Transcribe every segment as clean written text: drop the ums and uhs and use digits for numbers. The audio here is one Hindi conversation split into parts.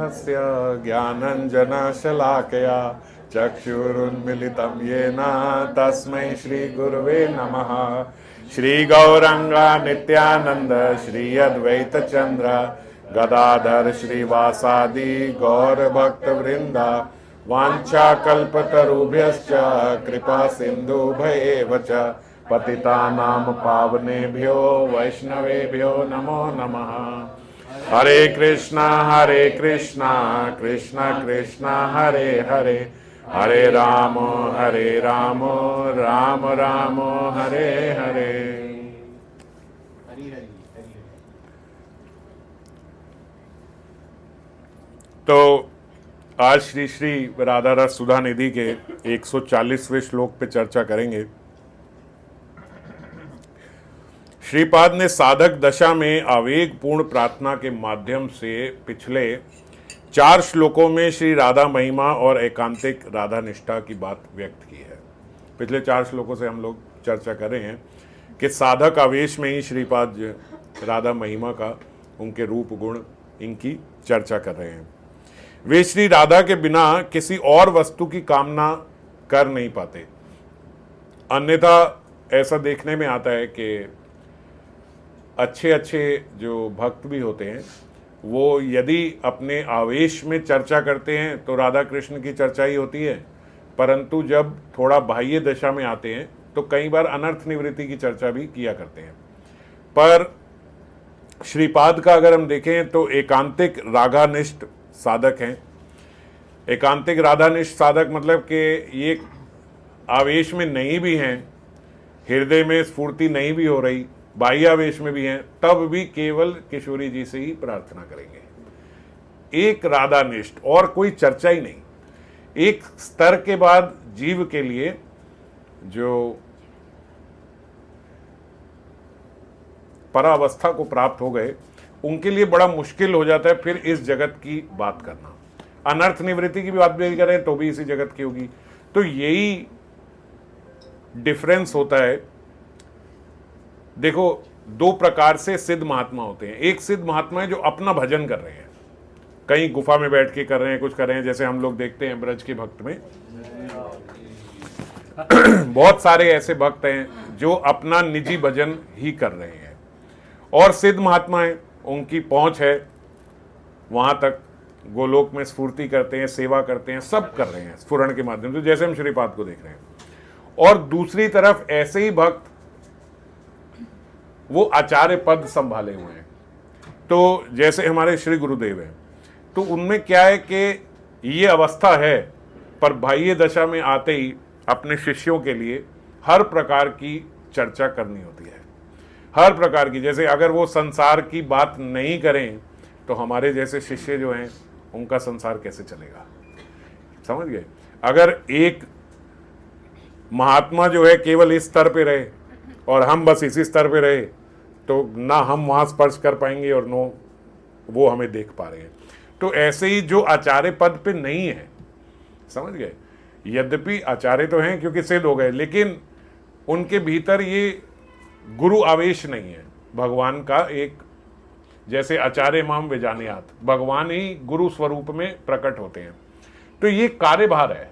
तस्य ज्ञानञ्जनशलाकया चक्षुरुन्मिलितं येन तस्मै श्रीगुरुवे नमः। श्रीगौरङ्गा नित्यानन्द श्री अद्वैतचन्द्र गदाधर श्रीवासादि गौरभक्तवृन्द वाञ्छाकल्पतरुभ्यश्च कृपा सिन्धुभ्येव च पतितानां पावनेभ्यो वैष्णवेभ्यो नमो नमः। हरे कृष्णा कृष्णा कृष्णा हरे हरे, हरे राम राम राम हरे हरे। तो आज श्री श्री राधा रस सुधा निधि के 140वें श्लोक पे चर्चा करेंगे। श्रीपाद ने साधक दशा में आवेगपूर्ण प्रार्थना के माध्यम से पिछले 4 श्लोकों में श्री राधा महिमा और एकांतिक राधा निष्ठा की बात व्यक्त की है। पिछले 4 श्लोकों से हम लोग चर्चा कर रहे हैं कि साधक आवेश में ही श्रीपाद राधा महिमा का, उनके रूप गुण, इनकी चर्चा कर रहे हैं। वे श्री राधा के बिना किसी और वस्तु की कामना कर नहीं पाते। अन्यथा ऐसा देखने में आता है कि अच्छे अच्छे जो भक्त भी होते हैं वो यदि अपने आवेश में चर्चा करते हैं तो राधा कृष्ण की चर्चा ही होती है, परंतु जब थोड़ा बाह्य दशा में आते हैं तो कई बार अनर्थ निवृत्ति की चर्चा भी किया करते हैं। पर श्रीपाद का अगर हम देखें तो एकांतिक रागानिष्ठ साधक हैं। एकांतिक राधानिष्ठ साधक मतलब कि ये आवेश में नहीं भी हैं, हृदय में स्फूर्ति नहीं भी हो रही, बाह्य आवेश में भी हैं, तब भी केवल किशोरी जी से ही प्रार्थना करेंगे। एक राधानिष्ठ, और कोई चर्चा ही नहीं। एक स्तर के बाद जीव के लिए जो परावस्था को प्राप्त हो गए उनके लिए बड़ा मुश्किल हो जाता है फिर इस जगत की बात करना। अनर्थ निवृत्ति की भी बात भी करें तो भी इसी जगत की होगी। तो यही डिफरेंस होता है। देखो, 2 प्रकार से सिद्ध महात्मा होते हैं। एक सिद्ध महात्मा है जो अपना भजन कर रहे हैं, कहीं गुफा में बैठ के कर रहे हैं, कुछ कर रहे हैं, जैसे हम लोग देखते हैं ब्रज के भक्त में बहुत सारे ऐसे भक्त हैं जो अपना निजी भजन ही कर रहे हैं। और सिद्ध महात्मा है, उनकी पहुंच है वहां तक, गोलोक में स्फूर्ति करते हैं, सेवा करते हैं, सब कर रहे हैं स्फुरण के माध्यम से, जैसे हम श्रीपाद को देख रहे हैं। और दूसरी तरफ ऐसे ही भक्त वो आचार्य पद संभाले हुए हैं। तो जैसे हमारे श्री गुरुदेव हैं, तो उनमें क्या है कि ये अवस्था है, पर बाह्य दशा में आते ही अपने शिष्यों के लिए हर प्रकार की चर्चा करनी होती है, हर प्रकार की। जैसे अगर वो संसार की बात नहीं करें तो हमारे जैसे शिष्य जो हैं उनका संसार कैसे चलेगा, समझ गए। अगर एक महात्मा जो है केवल इस स्तर पे रहे और हम बस इसी स्तर पे रहे तो ना हम वहां स्पर्श कर पाएंगे और नो वो हमें देख पा रहे हैं। तो ऐसे ही जो आचार्य पद पे नहीं है, समझ गए, यद्यपि आचार्य तो हैं क्योंकि सिद्ध हो गए, लेकिन उनके भीतर ये गुरु आवेश नहीं है। भगवान का एक, जैसे आचार्य माम विजानयात, भगवान ही गुरु स्वरूप में प्रकट होते हैं, तो ये कार्यभार है।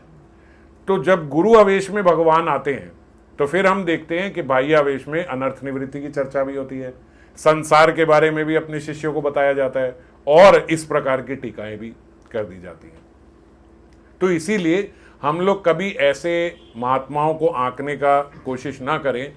तो जब गुरु आवेश में भगवान आते हैं तो फिर हम देखते हैं कि बाह्य आवेश में अनर्थ निवृत्ति की चर्चा भी होती है, संसार के बारे में भी अपने शिष्यों को बताया जाता है, और इस प्रकार की टीकाएं भी कर दी जाती हैं। तो इसीलिए हम लोग कभी ऐसे महात्माओं को आंकने का कोशिश ना करें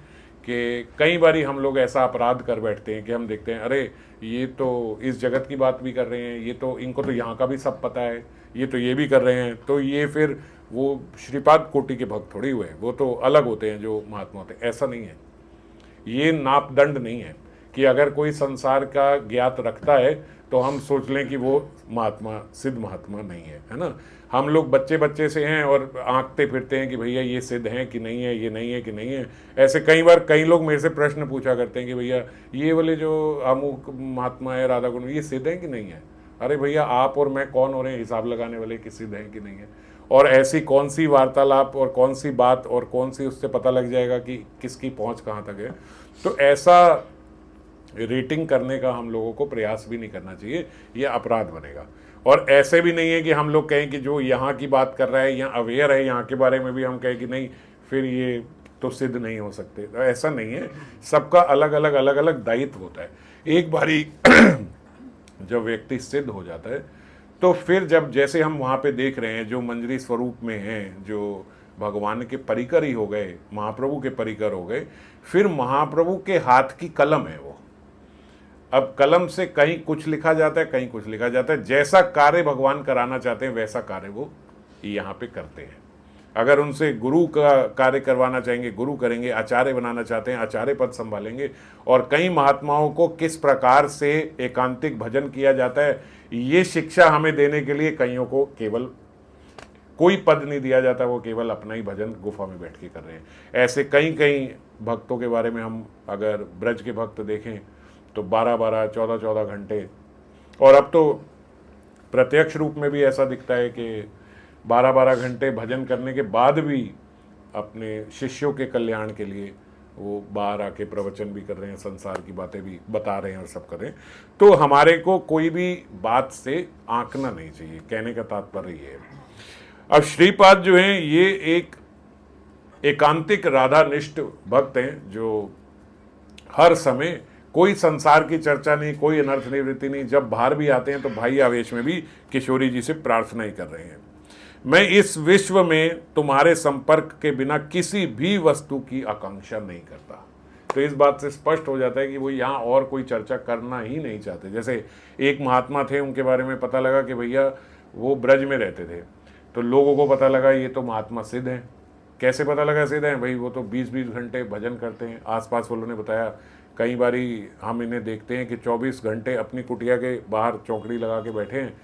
कि कई बारी हम लोग ऐसा अपराध कर बैठते हैं कि हम देखते हैं अरे ये तो इस जगत की बात भी कर रहे हैं, ये तो इनको तो यहाँ का भी सब पता है, ये तो ये भी कर रहे हैं, तो ये फिर वो श्रीपाद कोटि के भक्त थोड़ी हुए, वो तो अलग होते हैं जो महात्मा होते हैं। ऐसा नहीं है, ये नापदंड नहीं है कि अगर कोई संसार का ज्ञात रखता है तो हम सोच लें कि वो महात्मा, सिद्ध महात्मा नहीं है, है ना। हम लोग बच्चे बच्चे से हैं और आंकते फिरते हैं कि भैया ये सिद्ध हैं कि नहीं है, ये नहीं है कि नहीं है। ऐसे कई बार कई लोग मेरे से प्रश्न पूछा करते हैं कि भैया ये वाले जो अमुक महात्मा है राधा कुंड, ये सिद्ध हैं कि नहीं है। अरे भैया आप और मैं कौन हो रहे हैं हिसाब लगाने वाले कि सिद्ध हैं कि नहीं है। और ऐसी कौन सी वार्तालाप और कौन सी बात और कौन सी उससे पता लग जाएगा कि किसकी पहुंच कहाँ तक है। तो ऐसा रेटिंग करने का हम लोगों को प्रयास भी नहीं करना चाहिए, ये अपराध बनेगा। और ऐसे भी नहीं है कि हम लोग कहें कि जो यहाँ की बात कर रहा है यहाँ अवेयर है यहाँ के बारे में भी हम कहें कि नहीं फिर ये तो सिद्ध नहीं हो सकते, तो ऐसा नहीं है। सबका अलग अलग दायित्व होता है। एक बारी जब व्यक्ति सिद्ध हो जाता है तो फिर जब जैसे हम वहाँ पे देख रहे हैं जो मंजरी स्वरूप में हैं, जो भगवान के परिकर ही हो गए, महाप्रभु के परिकर हो गए, फिर महाप्रभु के हाथ की कलम है वो। अब कलम से कहीं कुछ लिखा जाता है, कहीं कुछ लिखा जाता है। जैसा कार्य भगवान कराना चाहते हैं वैसा कार्य वो यहाँ पे करते हैं। अगर उनसे गुरु का कार्य करवाना चाहेंगे गुरु करेंगे, आचार्य बनाना चाहते हैं आचार्य पद संभालेंगे। और कई महात्माओं को किस प्रकार से एकांतिक भजन किया जाता है ये शिक्षा हमें देने के लिए कईयों को केवल कोई पद नहीं दिया जाता, वो केवल अपना ही भजन गुफा में बैठ के कर रहे हैं। ऐसे कई कई भक्तों के बारे में हम अगर ब्रज के भक्त देखें तो 12-12, 14-14 घंटे, और अब तो प्रत्यक्ष रूप में भी ऐसा दिखता है कि 12-12 घंटे भजन करने के बाद भी अपने शिष्यों के कल्याण के लिए वो बाहर आके प्रवचन भी कर रहे हैं, संसार की बातें भी बता रहे हैं और सब कर रहे हैं। तो हमारे को कोई भी बात से आंकना नहीं चाहिए, कहने का तात्पर्य ये है। अब श्रीपाद जो हैं ये एक एकांतिक राधानिष्ठ भक्त हैं जो हर समय कोई संसार की चर्चा नहीं, कोई अनर्थ निवृत्ति नहीं। जब बाहर भी आते हैं तो भाई आवेश में भी किशोरी जी से प्रार्थना ही कर रहे हैं, मैं इस विश्व में तुम्हारे संपर्क के बिना किसी भी वस्तु की आकांक्षा नहीं करता। तो इस बात से स्पष्ट हो जाता है कि वो यहाँ और कोई चर्चा करना ही नहीं चाहते। जैसे एक महात्मा थे, उनके बारे में पता लगा कि भैया वो ब्रज में रहते थे, तो लोगों को पता लगा ये तो महात्मा सिद्ध हैं। कैसे पता लगा सिद्ध हैं? भाई वो तो 20-20 घंटे भजन करते हैं। आसपास वालों ने बताया कई बारी हम इन्हें देखते हैं कि 24 घंटे अपनी कुटिया के बाहर चौकड़ी लगा के बैठे हैं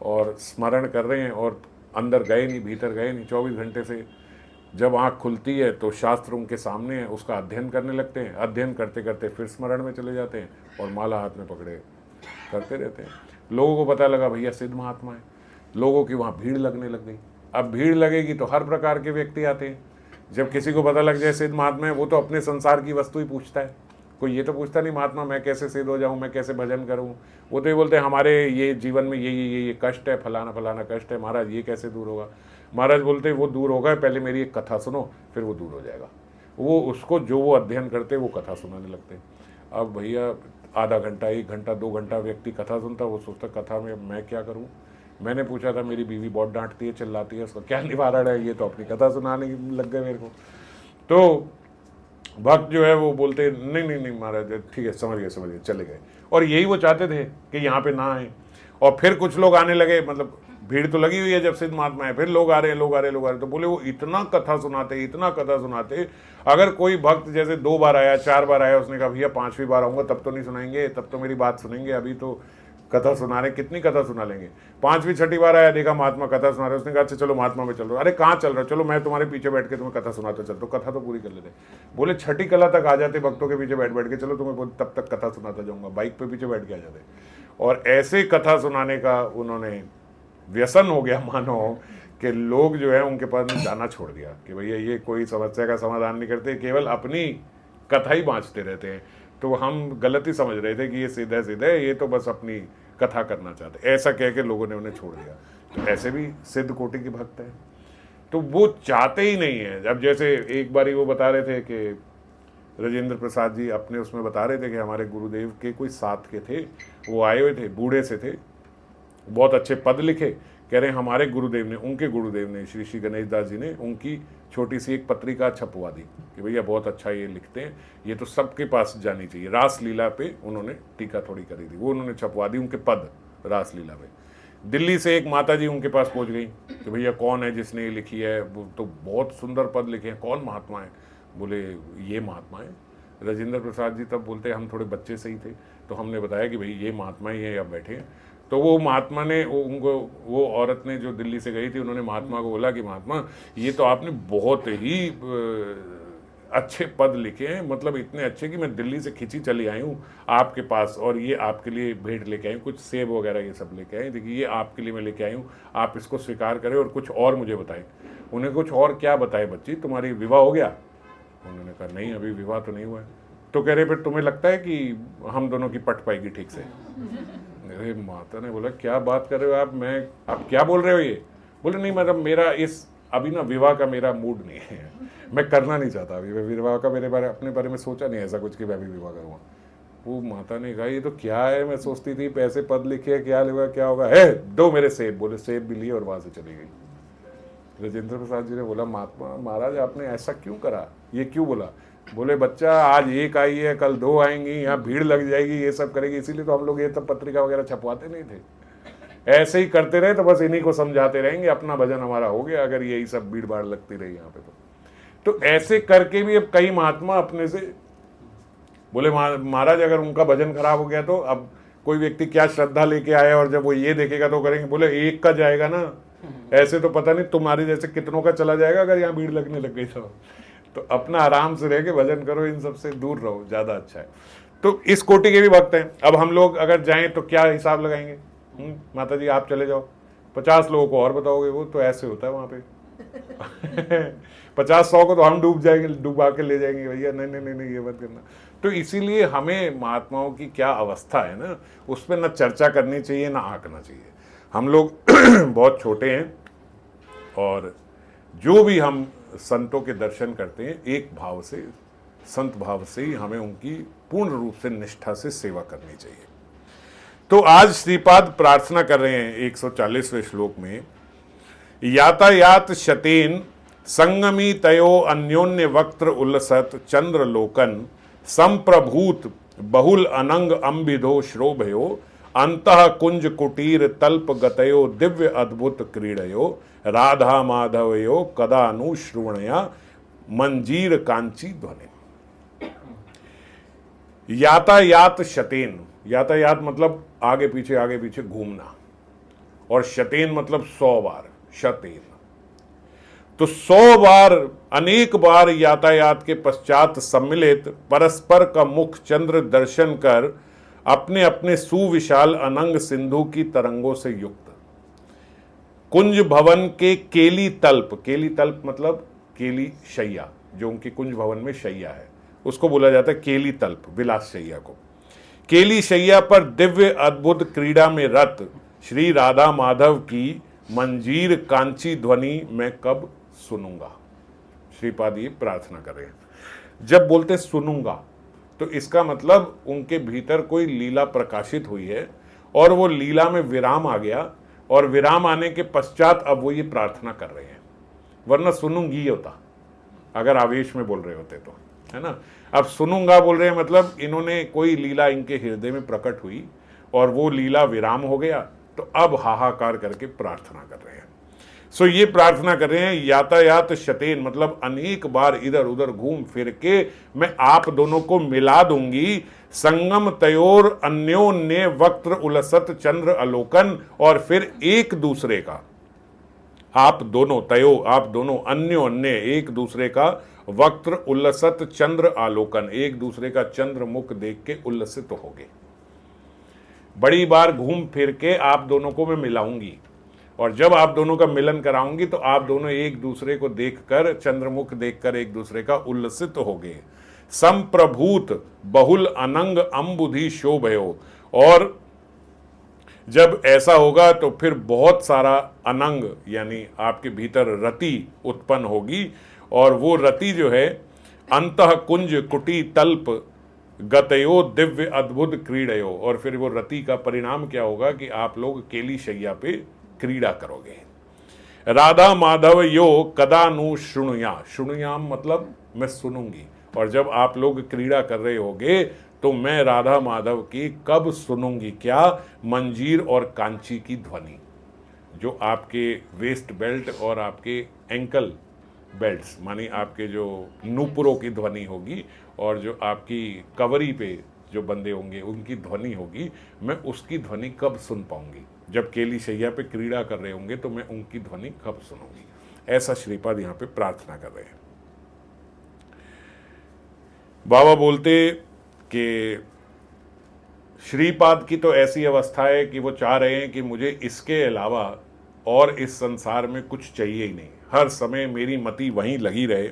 और स्मरण कर रहे हैं और अंदर गए नहीं, भीतर गए नहीं। 24 घंटे से जब आँख खुलती है तो शास्त्र उनके सामने है, उसका अध्ययन करने लगते हैं। अध्ययन करते करते फिर स्मरण में चले जाते हैं और माला हाथ में पकड़े करते रहते हैं। लोगों को पता लगा भैया सिद्ध महात्मा है, लोगों की वहाँ भीड़ लगने लग गई। अब भीड़ लगेगी तो हर प्रकार के व्यक्ति आते हैं। जब किसी को पता लग जाए सिद्ध महात्मा है, वो तो अपने संसार की वस्तु ही पूछता है। कोई ये तो पूछता नहीं महात्मा मैं कैसे सिद्ध हो जाऊँ, मैं कैसे भजन करूँ। वो तो ये बोलते हैं हमारे ये जीवन में ये कष्ट है, फलाना फलाना कष्ट है महाराज, ये कैसे दूर होगा। महाराज बोलते हैं वो दूर होगा, पहले मेरी एक कथा सुनो फिर वो दूर हो जाएगा। वो उसको जो वो अध्ययन करते वो कथा सुनाने लगते हैं। अब भैया आधा घंटा, 1 घंटा, 2 घंटा व्यक्ति कथा सुनता, वो सोचता कथा में मैं क्या करूँ। मैंने पूछा था मेरी बीवी बहुत डांटती है, चिल्लाती है, उसका क्या निवारण है, ये तो अपनी कथा सुनाने लग गए मेरे को। तो भक्त जो है वो बोलते नहीं महाराज ठीक है, समझ गए चले गए। और यही वो चाहते थे कि यहाँ पे ना आए। और फिर कुछ लोग आने लगे, मतलब भीड़ तो लगी हुई है जब सिद्ध महात्मा है, फिर लोग आ रहे हैं। तो बोले वो इतना कथा सुनाते, अगर कोई भक्त जैसे 2 बार आया, 4 बार आया, उसने कहा भैया 5वीं बार आऊँगा तब तो नहीं सुनाएंगे, तब तो मेरी बात सुनेंगे, अभी तो कथा सुना रहे, कितनी कथा सुना लेंगे। 5वीं 6ठी बार आया, देखा महात्मा कथा सुना रहे, उसने कहा अच्छा चलो महात्मा में चल रहा। अरे कहाँ चल रहा, चलो मैं तुम्हारे पीछे बैठ के तुम्हें कथा सुनाता चलता हूँ, कथा तो पूरी कर लेते। बोले 6ठी कला तक आ जाते भक्तों के पीछे बैठ के, चलो तुम्हें तब तक कथा सुनाता जाऊँगा, बाइक पे पीछे बैठ के आ जाते। और ऐसे कथा सुनाने का उन्होंने व्यसन हो गया मानो कि लोग जो है उनके पास जाना छोड़ दिया कि भैया ये कोई समस्या का समाधान नहीं करते, केवल अपनी कथा ही बाँचते रहते हैं। तो हम गलत ही समझ रहे थे कि ये सीधे ये तो बस अपनी कथा करना चाहते, ऐसा कह के लोगों ने उन्हें छोड़ दिया। तो ऐसे भी सिद्ध कोटि के भक्त हैं, तो वो चाहते ही नहीं है। अब जैसे एक बारी वो बता रहे थे कि राजेंद्र प्रसाद जी अपने उसमें बता रहे थे कि हमारे गुरुदेव के कोई साथ के थे, वो आए हुए थे, बूढ़े से थे, बहुत अच्छे पद लिखे। कह रहे हैं हमारे गुरुदेव ने, उनके गुरुदेव ने श्री श्री गणेश दास जी ने उनकी छोटी सी एक पत्रिका छपवा दी कि भैया बहुत अच्छा ये लिखते हैं, ये तो सबके पास जानी चाहिए। रासलीला पे उन्होंने टीका थोड़ी करी थी, वो उन्होंने छपवा दी उनके पद रासलीला पे। दिल्ली से एक माता जी उनके पास पहुंच गई कि भैया कौन है जिसने ये लिखी है, वो तो बहुत सुंदर पद लिखे हैं, कौन महात्मा है। बोले ये महात्मा है। राजेंद्र प्रसाद जी तब बोलते हम थोड़े बच्चे से ही थे, तो हमने बताया कि भाई ये महात्मा ही है, अब बैठे हैं। तो वो महात्मा ने वो औरत ने जो दिल्ली से गई थी, उन्होंने महात्मा को बोला कि महात्मा ये तो आपने बहुत ही अच्छे पद लिखे हैं, मतलब इतने अच्छे कि मैं दिल्ली से खिंची चली आई हूँ आपके पास, और ये आपके लिए भेंट लेके आई हूँ, कुछ सेब वगैरह ये सब लेके आई, देखिए ये आपके लिए मैं लेके आई हूँ, आप इसको स्वीकार करें और कुछ और मुझे बताएं। उन्हें कुछ और क्या बताए बच्ची, तुम्हारी विवाह हो गया? उन्होंने कहा नहीं अभी विवाह तो नहीं हुआ है। तो कह रहे फिर तुम्हें लगता है कि हम दोनों की पट पाएगी ठीक से? मेरे माता ने बोला क्या बात कर रहे हो आप क्या बोल रहे हो ये? बोले नहीं मतलब मेरा इस अभी ना विवाह का मेरा मूड नहीं है, मैं करना नहीं चाहता अभी, विवाह का अपने बारे में सोचा नहीं ऐसा कुछ कि मैं भी विवाह करूँगा। वो माता ने कहा ये तो क्या है, मैं सोचती थी पैसे पद लिखे क्या लेगा क्या होगा, है दो मेरे सेब। बोले सेब भी लिए और वहां से चली गई। राजेंद्र प्रसाद जी ने बोला महात्मा महाराज आपने ऐसा क्यों करा, ये क्यों बोला? बोले बच्चा आज एक आई है कल दो आएंगी, यहाँ भीड़ लग जाएगी, ये सब करेगी, इसीलिए तो हम लोग ये तब पत्रिका वगैरह छपवाते नहीं थे। ऐसे ही करते रहे तो बस इन्हीं को समझाते रहेंगे, अपना भजन हमारा हो गया अगर यही सब भीड़ भाड़ लगती रही यहाँ पे तो ऐसे करके भी अब कई महात्मा अपने से बोले महाराज अगर उनका भजन खराब हो गया तो अब कोई व्यक्ति क्या श्रद्धा लेके आया और जब वो ये देखेगा तो करेंगे। बोले एक का जाएगा ना, ऐसे तो पता नहीं तुम्हारे जैसे कितनों का चला जाएगा अगर यहाँ भीड़ लगने लग गई तो अपना आराम से रह के भजन करो, इन सबसे दूर रहो, ज्यादा अच्छा है। तो इस कोटि के भी भक्त हैं। अब हम लोग अगर जाएं तो क्या हिसाब लगाएंगे? माता जी आप चले जाओ 50 लोगों को और बताओगे, वो तो ऐसे होता है वहां पे 50-100 को तो हम डूब जाएंगे, डूबा के ले जाएंगे भैया, नहीं नहीं नहीं नहीं ये मत करना। तो इसीलिए हमें महात्माओं की क्या अवस्था है ना, उस पर न चर्चा करनी चाहिए ना आंकना चाहिए। हम लोग बहुत छोटे हैं और जो भी हम संतों के दर्शन करते हैं एक भाव से, संत भाव से ही हमें उनकी पूर्ण रूप से निष्ठा से सेवा करनी चाहिए। तो आज श्रीपाद प्रार्थना कर रहे हैं 140वें श्लोक में, यातायात शतेन संगमी तयो अन्योन्य वक्त्र उल्लसत चंद्र लोकन संप्रभूत बहुल अनंग अंबिधो श्रोभयो अंतः कुंज कुटीर तल्प गतयो दिव्य अद्भुत क्रीडयो राधा माधवयो कदानु श्रुवणया मंजीर कांची ध्वनि। यातायात शतेन, यातायात मतलब आगे पीछे घूमना, और शतेन मतलब 100 बार, शतेन तो 100 बार, अनेक बार यातायात के पश्चात सम्मिलित परस्पर का मुख चंद्र दर्शन कर अपने अपने सुविशाल अनंग सिंधु की तरंगों से युक्त कुंज भवन के केली तल्प मतलब केली शैया, जो उनके कुंज भवन में शैया है उसको बोला जाता है केली तल्प, विलास शैया को। केली शैया पर दिव्य अद्भुत क्रीड़ा में रत श्री राधा माधव की मंजीर कांची ध्वनि मैं कब सुनूंगा। श्रीपाद ये प्रार्थना कर रहे हैं। जब बोलते सुनूंगा तो इसका मतलब उनके भीतर कोई लीला प्रकाशित हुई है और वो लीला में विराम आ गया, और विराम आने के पश्चात अब वो ये प्रार्थना कर रहे हैं, वरना सुनूंगी होता अगर आवेश में बोल रहे होते तो, है ना। अब सुनूंगा बोल रहे हैं मतलब इन्होंने कोई लीला इनके हृदय में प्रकट हुई और वो लीला विराम हो गया, तो अब हाहाकार करके प्रार्थना कर रहे हैं। सो ये प्रार्थना कर रहे हैं यातायात शतेन मतलब अनेक बार इधर उधर घूम फिर के मैं आप दोनों को मिला दूंगी, संगम तयोर अन्योन्य वक्त्र उलसत चंद्र अलोकन, और फिर एक दूसरे का आप दोनों तयो आप दोनों अन्योन्य एक दूसरे का वक्त्र उल्लसत चंद्र आलोकन, एक दूसरे का चंद्र मुख देख के उल्लसित होगे। बड़ी बार घूम फिर के आप दोनों को मैं मिलाऊंगी, और जब आप दोनों का मिलन कराऊंगी तो आप दोनों एक दूसरे को देखकर, चंद्रमुख देखकर एक दूसरे का उल्लसित होगे। संप्रभूत बहुल अनंग अंबुधि शोभयो, और जब ऐसा होगा तो फिर बहुत सारा अनंग यानी आपके भीतर रति उत्पन्न होगी, और वो रति जो है अंतः कुंज कुटी तल्प गतयो दिव्य अद्भुत क्रीडयो, और फिर वो रति का परिणाम क्या होगा कि आप लोग केली शैया पे क्रीड़ा करोगे। राधा माधव यो कदानु शुणुया, शुणुयाम मतलब मैं सुनूंगी, और जब आप लोग क्रीड़ा कर रहे होगे तो मैं राधा माधव की कब सुनूंगी, क्या मंजीर और कांची की ध्वनि, जो आपके वेस्ट बेल्ट और आपके एंकल बेल्ट्स मानी आपके जो नूपुरों की ध्वनि होगी, और जो आपकी कवरी पे जो बंदे होंगे उनकी ध्वनि होगी, मैं उसकी ध्वनि कब सुन पाऊंगी। जब केली शैया पे क्रीड़ा कर रहे होंगे तो मैं उनकी ध्वनि कब सुनूंगी। ऐसा श्रीपाद यहाँ पे प्रार्थना कर रहे हैं। बाबा बोलते कि श्रीपाद की तो ऐसी अवस्था है कि वो चाह रहे हैं कि मुझे इसके अलावा और इस संसार में कुछ चाहिए ही नहीं, हर समय मेरी मति वहीं लगी रहे,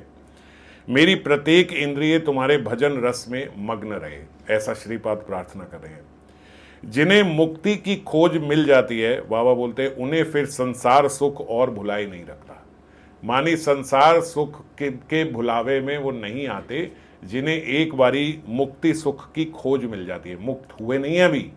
मेरी प्रत्येक इंद्रिय तुम्हारे भजन रस में मग्न रहे। ऐसा श्रीपाद प्रार्थना कर रहे हैं। जिन्हें मुक्ति की खोज मिल जाती है, बाबा बोलते हैं, उन्हें फिर संसार सुख और भुलाई नहीं रखता। मानी संसार सुख के भुलावे में वो नहीं आते, जिन्हें एक बारी मुक्ति सुख की खोज मिल जाती है। मुक्त हुए नहीं है अभी,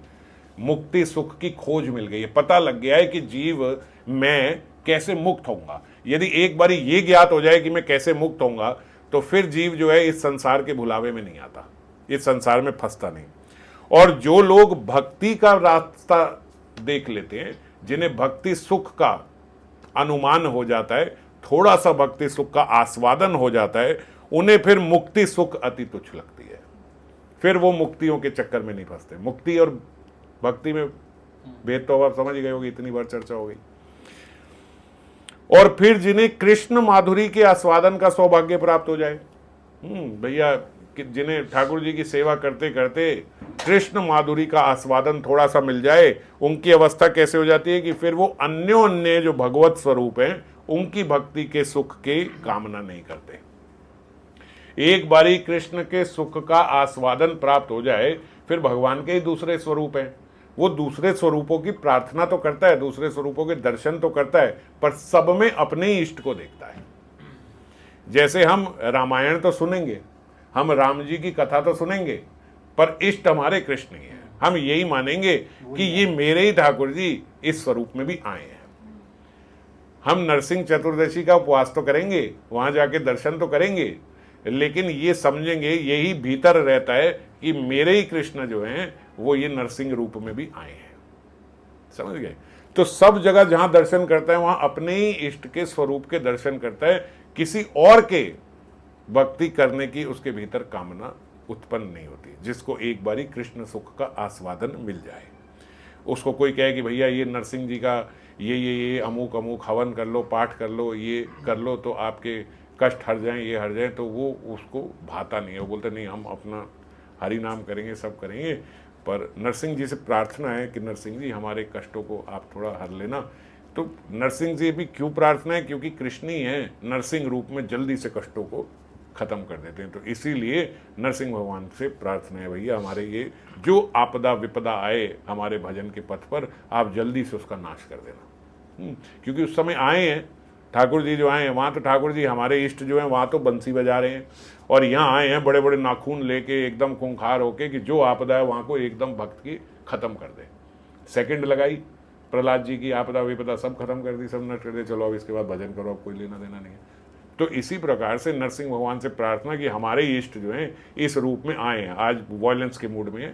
मुक्ति सुख की खोज मिल गई है, पता लग गया है कि जीव मैं कैसे मुक्त होऊंगा। यदि एक बारी ये ज्ञात हो जाए कि मैं कैसे मुक्त होऊंगा, तो फिर जीव जो है इस संसार के भुलावे में नहीं आता, इस संसार में फंसता नहीं। और जो लोग भक्ति का रास्ता देख लेते हैं, जिन्हें भक्ति सुख का अनुमान हो जाता है, थोड़ा सा भक्ति सुख का आस्वादन हो जाता है, उन्हें फिर मुक्ति सुख अति तुच्छ लगती है। फिर वो मुक्तियों के चक्कर में नहीं फंसते। मुक्ति और भक्ति में भेद तो आप समझ गए होगी, इतनी बार चर्चा हो गई। और फिर जिन्हें कृष्ण माधुरी के आस्वादन का सौभाग्य प्राप्त हो जाए, भैया जिन्हें ठाकुर जी की सेवा करते करते कृष्ण माधुरी का आस्वादन थोड़ा सा मिल जाए, उनकी अवस्था कैसे हो जाती है कि फिर वो अन्योन्य जो भगवत स्वरूप हैं, उनकी भक्ति के सुख की कामना नहीं करते। एक बारी कृष्ण के सुख का आस्वादन प्राप्त हो जाए, फिर भगवान के ही दूसरे स्वरूप हैं, वो दूसरे स्वरूपों की प्रार्थना तो करता है, दूसरे स्वरूपों के दर्शन तो करता है, पर सब में अपने ही इष्ट को देखता है। जैसे हम रामायण तो सुनेंगे, हम राम जी की कथा तो सुनेंगे, पर इष्ट हमारे कृष्ण ही है। हम यही मानेंगे कि ये मेरे ही ठाकुर जी इस स्वरूप में भी आए हैं। हम नरसिंह चतुर्दशी का उपवास तो करेंगे, वहां जाके दर्शन तो करेंगे, लेकिन ये समझेंगे, यही भीतर रहता है कि मेरे ही कृष्ण जो हैं वो ये नरसिंह रूप में भी आए हैं। समझ गए? तो सब जगह जहां दर्शन करता है वहां अपने ही इष्ट के स्वरूप के दर्शन करता है, किसी और के भक्ति करने की उसके भीतर कामना उत्पन्न नहीं होती। जिसको एक बारी कृष्ण सुख का आस्वादन मिल जाए, उसको कोई कहे कि भैया ये नरसिंह जी का ये अमुक अमुक हवन कर लो, पाठ कर लो, ये कर लो तो आपके कष्ट हर जाएं, ये हर जाएं, तो वो उसको भाता नहीं है। वो बोलते नहीं, हम अपना हरि नाम करेंगे, सब करेंगे, पर नरसिंह जी से प्रार्थना है कि नरसिंह जी हमारे कष्टों को आप थोड़ा हर लेना। तो नरसिंह जी भी क्यों प्रार्थना है? क्योंकि कृष्ण ही है नरसिंह रूप में जल्दी से कष्टों को खत्म कर देते हैं। तो इसीलिए नरसिंह भगवान से प्रार्थना है, भैया हमारे ये जो आपदा विपदा आए हमारे भजन के पथ पर, आप जल्दी से उसका नाश कर देना। क्योंकि उस समय आए हैं ठाकुर जी, जो आए हैं वहाँ तो ठाकुर जी हमारे इष्ट जो हैं वहाँ तो बंसी बजा रहे हैं, और यहाँ आए हैं बड़े बड़े नाखून लेके एकदम खूंखार होके कि जो आपदा है वहाँ को एकदम भक्त की खत्म कर दे। सेकंड लगाई, प्रहलाद जी की आपदा विपदा सब खत्म कर दी, सब नष्ट कर दे, चलो अब इसके बाद भजन करो, अब कोई लेना देना नहीं है। तो इसी प्रकार से नरसिंह भगवान से प्रार्थना कि हमारे इष्ट जो हैं इस रूप में आए हैं, आज वॉयलेंस के मूड में है,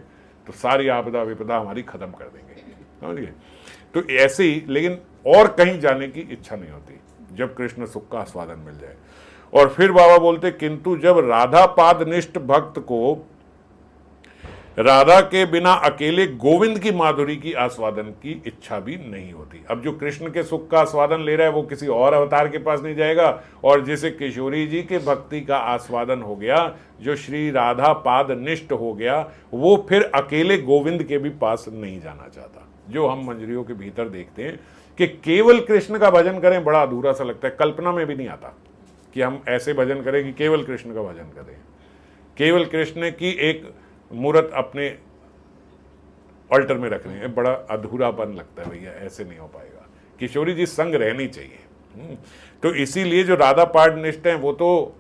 तो सारी आपदा विपदा हमारी खत्म कर देंगे। समझिए? तो ऐसे ही, लेकिन और कहीं जाने की इच्छा नहीं होती जब कृष्ण सुख का आस्वादन मिल जाए। और फिर बाबा बोलते, किंतु जब राधा पाद निष्ठ भक्त को राधा के बिना अकेले गोविंद की माधुरी की आस्वादन की इच्छा भी नहीं होती। अब जो कृष्ण के सुख का आस्वादन ले रहा है वो किसी और अवतार के पास नहीं जाएगा, और जैसे किशोरी जी के भक्ति का आस्वादन हो गया, जो श्री राधा पाद निष्ठ हो गया, वो फिर अकेले गोविंद के भी पास नहीं जाना चाहता। जो हम मंजरियों के भीतर देखते हैं कि केवल कृष्ण का भजन करें, बड़ा अधूरा सा लगता है, कल्पना में भी नहीं आता कि हम ऐसे भजन करें कि केवल कृष्ण का भजन करें, केवल कृष्ण की एक मूर्त अपने अल्टर में रख रहे हैं, बड़ा अधूरापन लगता है। भैया ऐसे नहीं हो पाएगा, किशोरी जी संग रहनी चाहिए। तो इसीलिए जो राधा पाठ निष्ठ हैं वो तो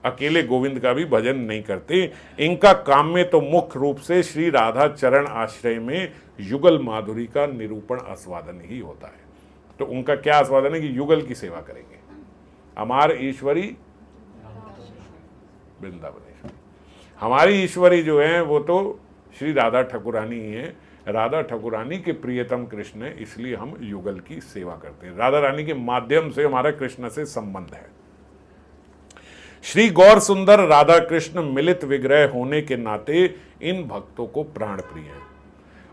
अकेले गोविंद का भी भजन नहीं करते, इनका काम में तो मुख्य रूप से श्री राधा चरण आश्रय में युगल माधुरी का निरूपण आस्वादन ही होता है। तो उनका क्या आस्वादन है कि युगल की सेवा करेंगे, अमार ईश्वरी वृंदावनेश्वरी। हमारी ईश्वरी जो है वो तो श्री राधा ठाकुरानी ही है, राधा ठाकुरानी के प्रियतम कृष्ण है, इसलिए हम युगल की सेवा करते हैं। राधा रानी के माध्यम से हमारा कृष्ण से संबंध है। श्री गौर सुंदर राधा कृष्ण मिलित विग्रह होने के नाते इन भक्तों को प्राण प्रिय है।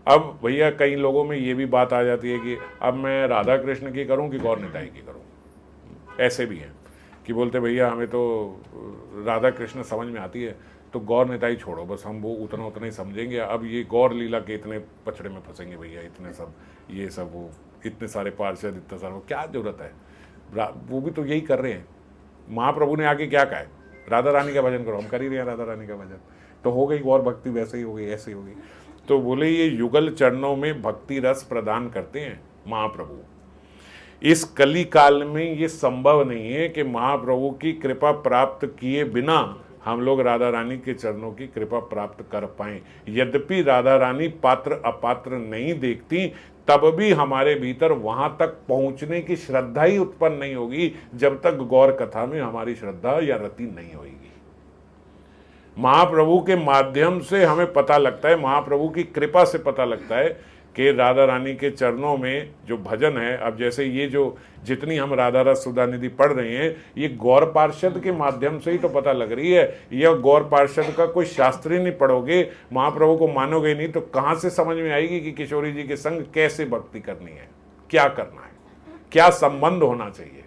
अब भैया कई लोगों में ये भी बात आ जाती है कि अब मैं राधा कृष्ण की करूं कि गौर निताई की करूं। ऐसे भी हैं कि बोलते भैया हमें तो राधा कृष्ण समझ में आती है, तो गौर निताई छोड़ो, बस हम वो उतना उतना ही समझेंगे। अब ये गौर लीला के इतने पचड़े में फंसेंगे भैया, इतने सब ये सब, वो इतने सारे पार्षद, इतना सारा, वो क्या जरूरत है? वो भी तो यही कर रहे हैं। महाप्रभु ने आगे क्या कहा है? राधा रानी का भजन करो, हम कर ही रहे हैं राधा रानी का भजन, तो हो गई गौर भक्ति, वैसे ही हो गई, ऐसे ही हो गई। तो बोले ये युगल चरणों में भक्ति रस प्रदान करते हैं महाप्रभु। इस कली काल में ये संभव नहीं है कि महाप्रभु की कृपा प्राप्त किए बिना हम लोग राधा रानी के चरणों की कृपा प्राप्त कर पाएं। यद्यपि राधा रानी पात्र अपात्र नहीं देखती, तब भी हमारे भीतर वहां तक पहुंचने की श्रद्धा ही उत्पन्न नहीं होगी जब तक गौर कथा में हमारी श्रद्धा या रति नहीं होगी। महाप्रभु के माध्यम से हमें पता लगता है, महाप्रभु की कृपा से पता लगता है कि राधा रानी के चरणों में जो भजन है, अब जैसे ये जो जितनी हम राधा रस सुधा निधि पढ़ रहे हैं, ये गौर पार्षद के माध्यम से ही तो पता लग रही है। यह गौर पार्षद का कोई शास्त्र ही नहीं पढ़ोगे, महाप्रभु को मानोगे नहीं, तो कहाँ से समझ में आएगी कि किशोरी जी के संग कैसे भक्ति करनी है, क्या करना है, क्या संबंध होना चाहिए।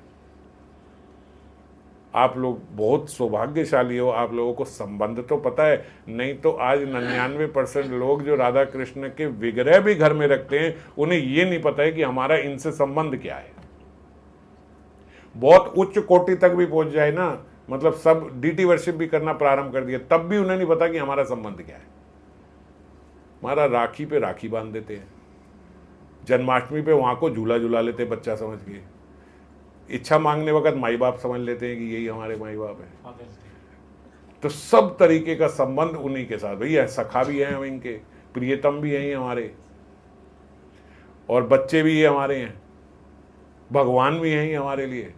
आप लोग बहुत सौभाग्यशाली हो, आप लोगों को संबंध तो पता है, नहीं तो आज 99% लोग जो राधा कृष्ण के विग्रह भी घर में रखते हैं, उन्हें ये नहीं पता है कि हमारा इनसे संबंध क्या है। बहुत उच्च कोटि तक भी पहुंच जाए ना, मतलब सब डीटी वर्शिप भी करना प्रारंभ कर दिया, तब भी उन्हें नहीं पता कि हमारा संबंध क्या है। हमारा राखी पे राखी बांध देते हैं, जन्माष्टमी पे वहां को झूला झूला लेते बच्चा समझ के, इच्छा मांगने वक्त माई बाप समझ लेते हैं कि यही हमारे माई बाप है। तो सब तरीके का संबंध उन्हीं के साथ, भैया सखा भी हैं हम इनके, प्रियतम भी हैं हमारे, और बच्चे भी ये हमारे हैं, भगवान भी हैं हमारे लिए,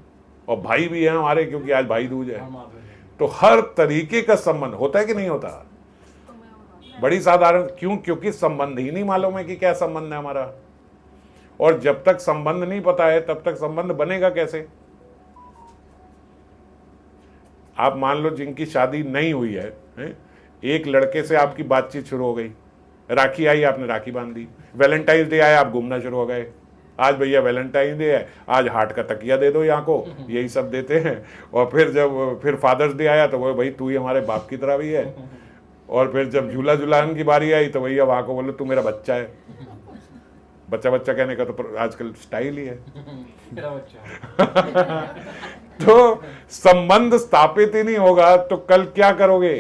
और भाई भी हैं हमारे, क्योंकि आज भाई दूज है। तो हर तरीके का संबंध होता है कि नहीं होता। बड़ी साधारण, क्यों? क्योंकि संबंध ही नहीं मालूम है कि क्या संबंध है हमारा, और जब तक संबंध नहीं पता है तब तक संबंध बनेगा कैसे। आप मान लो जिनकी शादी नहीं हुई है, एक लड़के से आपकी बातचीत शुरू हो गई, राखी आई, आपने राखी बांध दी, वैलेंटाइन डे आया, आप घूमना शुरू हो गए, आज भैया वैलेंटाइन डे है, आज हार्ट का तकिया दे दो यहाँ को, यही सब देते हैं। और फिर जब फिर फादर्स डे आया तो वो भाई तू ही हमारे बाप की तरह भी है, और फिर जब झूला झुलाने की बारी आई तो भैया वहां को बोलो तू मेरा बच्चा है। बच्चा बच्चा कहने का तो आजकल स्टाइल ही है। तो संबंध स्थापित ही नहीं होगा तो कल क्या करोगे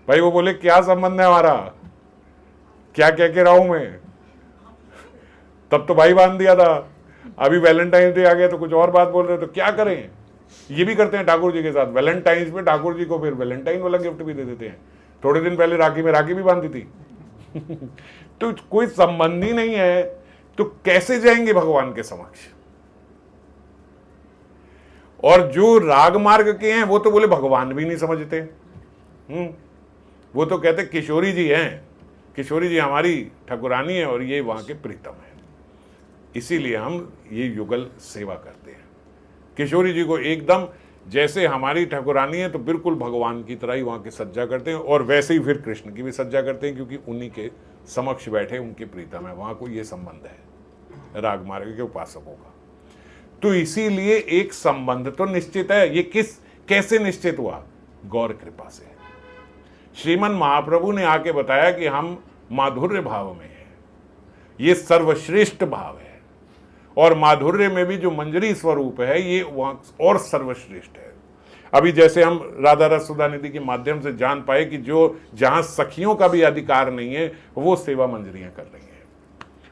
भाई। वो बोले क्या संबंध है हमारा, क्या कह के रहा हूं मैं, तब तो भाई बांध दिया था, अभी वैलेंटाइन डे आ गया तो कुछ और बात बोल रहे, तो क्या करें। ये भी करते हैं ठाकुर जी के साथ, वैलेंटाइन पे ठाकुर जी को फिर वैलेंटाइन वाला गिफ्ट भी दे देते हैं। थोड़े दिन पहले राखी में राखी भी बांधी थी। तो कोई संबंध ही नहीं है तो कैसे जाएंगे भगवान के समक्ष। और जो राग मार्ग के हैं वो तो बोले भगवान भी नहीं समझते। वो तो कहते किशोरी जी हैं, किशोरी जी हमारी ठाकुरानी है और ये वहां के प्रीतम है, इसीलिए हम ये युगल सेवा करते हैं। किशोरी जी को एकदम जैसे हमारी ठाकुरानी है तो बिल्कुल भगवान की तरह ही वहां की सज्जा करते हैं, और वैसे ही फिर कृष्ण की भी सज्जा करते हैं, क्योंकि उन्हीं के समक्ष बैठे उनके प्रीतम है, वहां को ये संबंध है राग मार्ग के उपासकों का। तो इसीलिए एक संबंध तो निश्चित है। ये कैसे निश्चित हुआ? गौर कृपा से। श्रीमन महाप्रभु ने आके बताया कि हम माधुर्य भाव में हैं, ये सर्वश्रेष्ठ भाव है, और माधुर्य में भी जो मंजरी स्वरूप है ये वहां और सर्वश्रेष्ठ है। अभी जैसे हम राधा रस सुधा निधि के माध्यम से जान पाए कि जो जहां सखियों का भी अधिकार नहीं है वो सेवा मंजरियां कर रही हैं,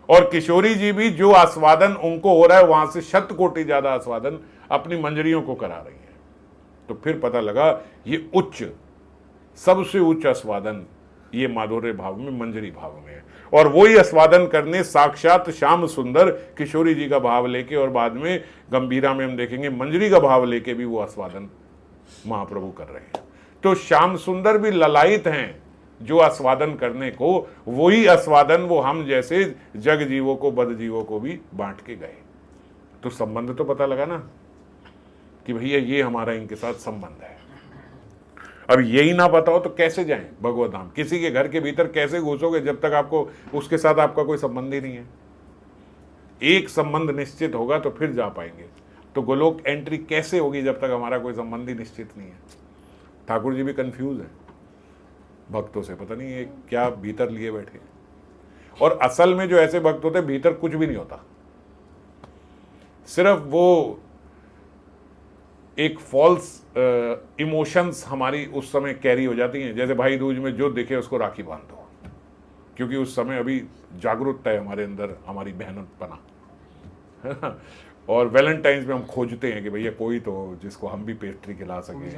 और किशोरी जी भी जो आस्वादन उनको हो रहा है वहां से 100 कोटि ज्यादा आस्वादन अपनी मंजरियों को करा रही हैं। तो फिर पता लगा ये उच्च, सबसे उच्च आस्वादन ये माधुर्य भाव में, मंजरी भाव में है। और वही आस्वादन करने साक्षात श्याम सुंदर किशोरी जी का भाव लेके, और बाद में गंभीरा में हम देखेंगे मंजरी का भाव लेके भी वो आस्वादन महाप्रभु कर रहे हैं। तो श्याम सुंदर भी ललायित हैं जो आस्वादन करने को, वही आस्वादन वो हम जैसे जग जीवों को, बद जीवों को भी बांट के गए। तो संबंध तो पता लगा ना कि भैया ये हमारा इनके साथ संबंध है। अब यही ना पता हो तो कैसे जाएं भगवत धाम? किसी के घर के भीतर कैसे घुसोगे जब तक आपको उसके साथ आपका कोई संबंध ही नहीं है? एक संबंध निश्चित होगा तो फिर जा पाएंगे। तो गोलोक एंट्री कैसे होगी जब तक हमारा कोई संबंध ही निश्चित नहीं है? ठाकुर जी भी कंफ्यूज है भक्तों से, पता नहीं ये क्या भीतर लिए बैठे। और असल में जो ऐसे भक्त होते भीतर कुछ भी नहीं होता, सिर्फ वो एक फॉल्स इमोशंस हमारी उस समय कैरी हो जाती हैं। जैसे भाई दूज में जो दिखे उसको राखी बांध दो, क्योंकि उस समय अभी जागरूकता है हमारे अंदर, हमारी मेहनत बना और वैलेंटाइंस में हम खोजते हैं कि भैया कोई तो जिसको हम भी पेस्ट्री खिला सकें,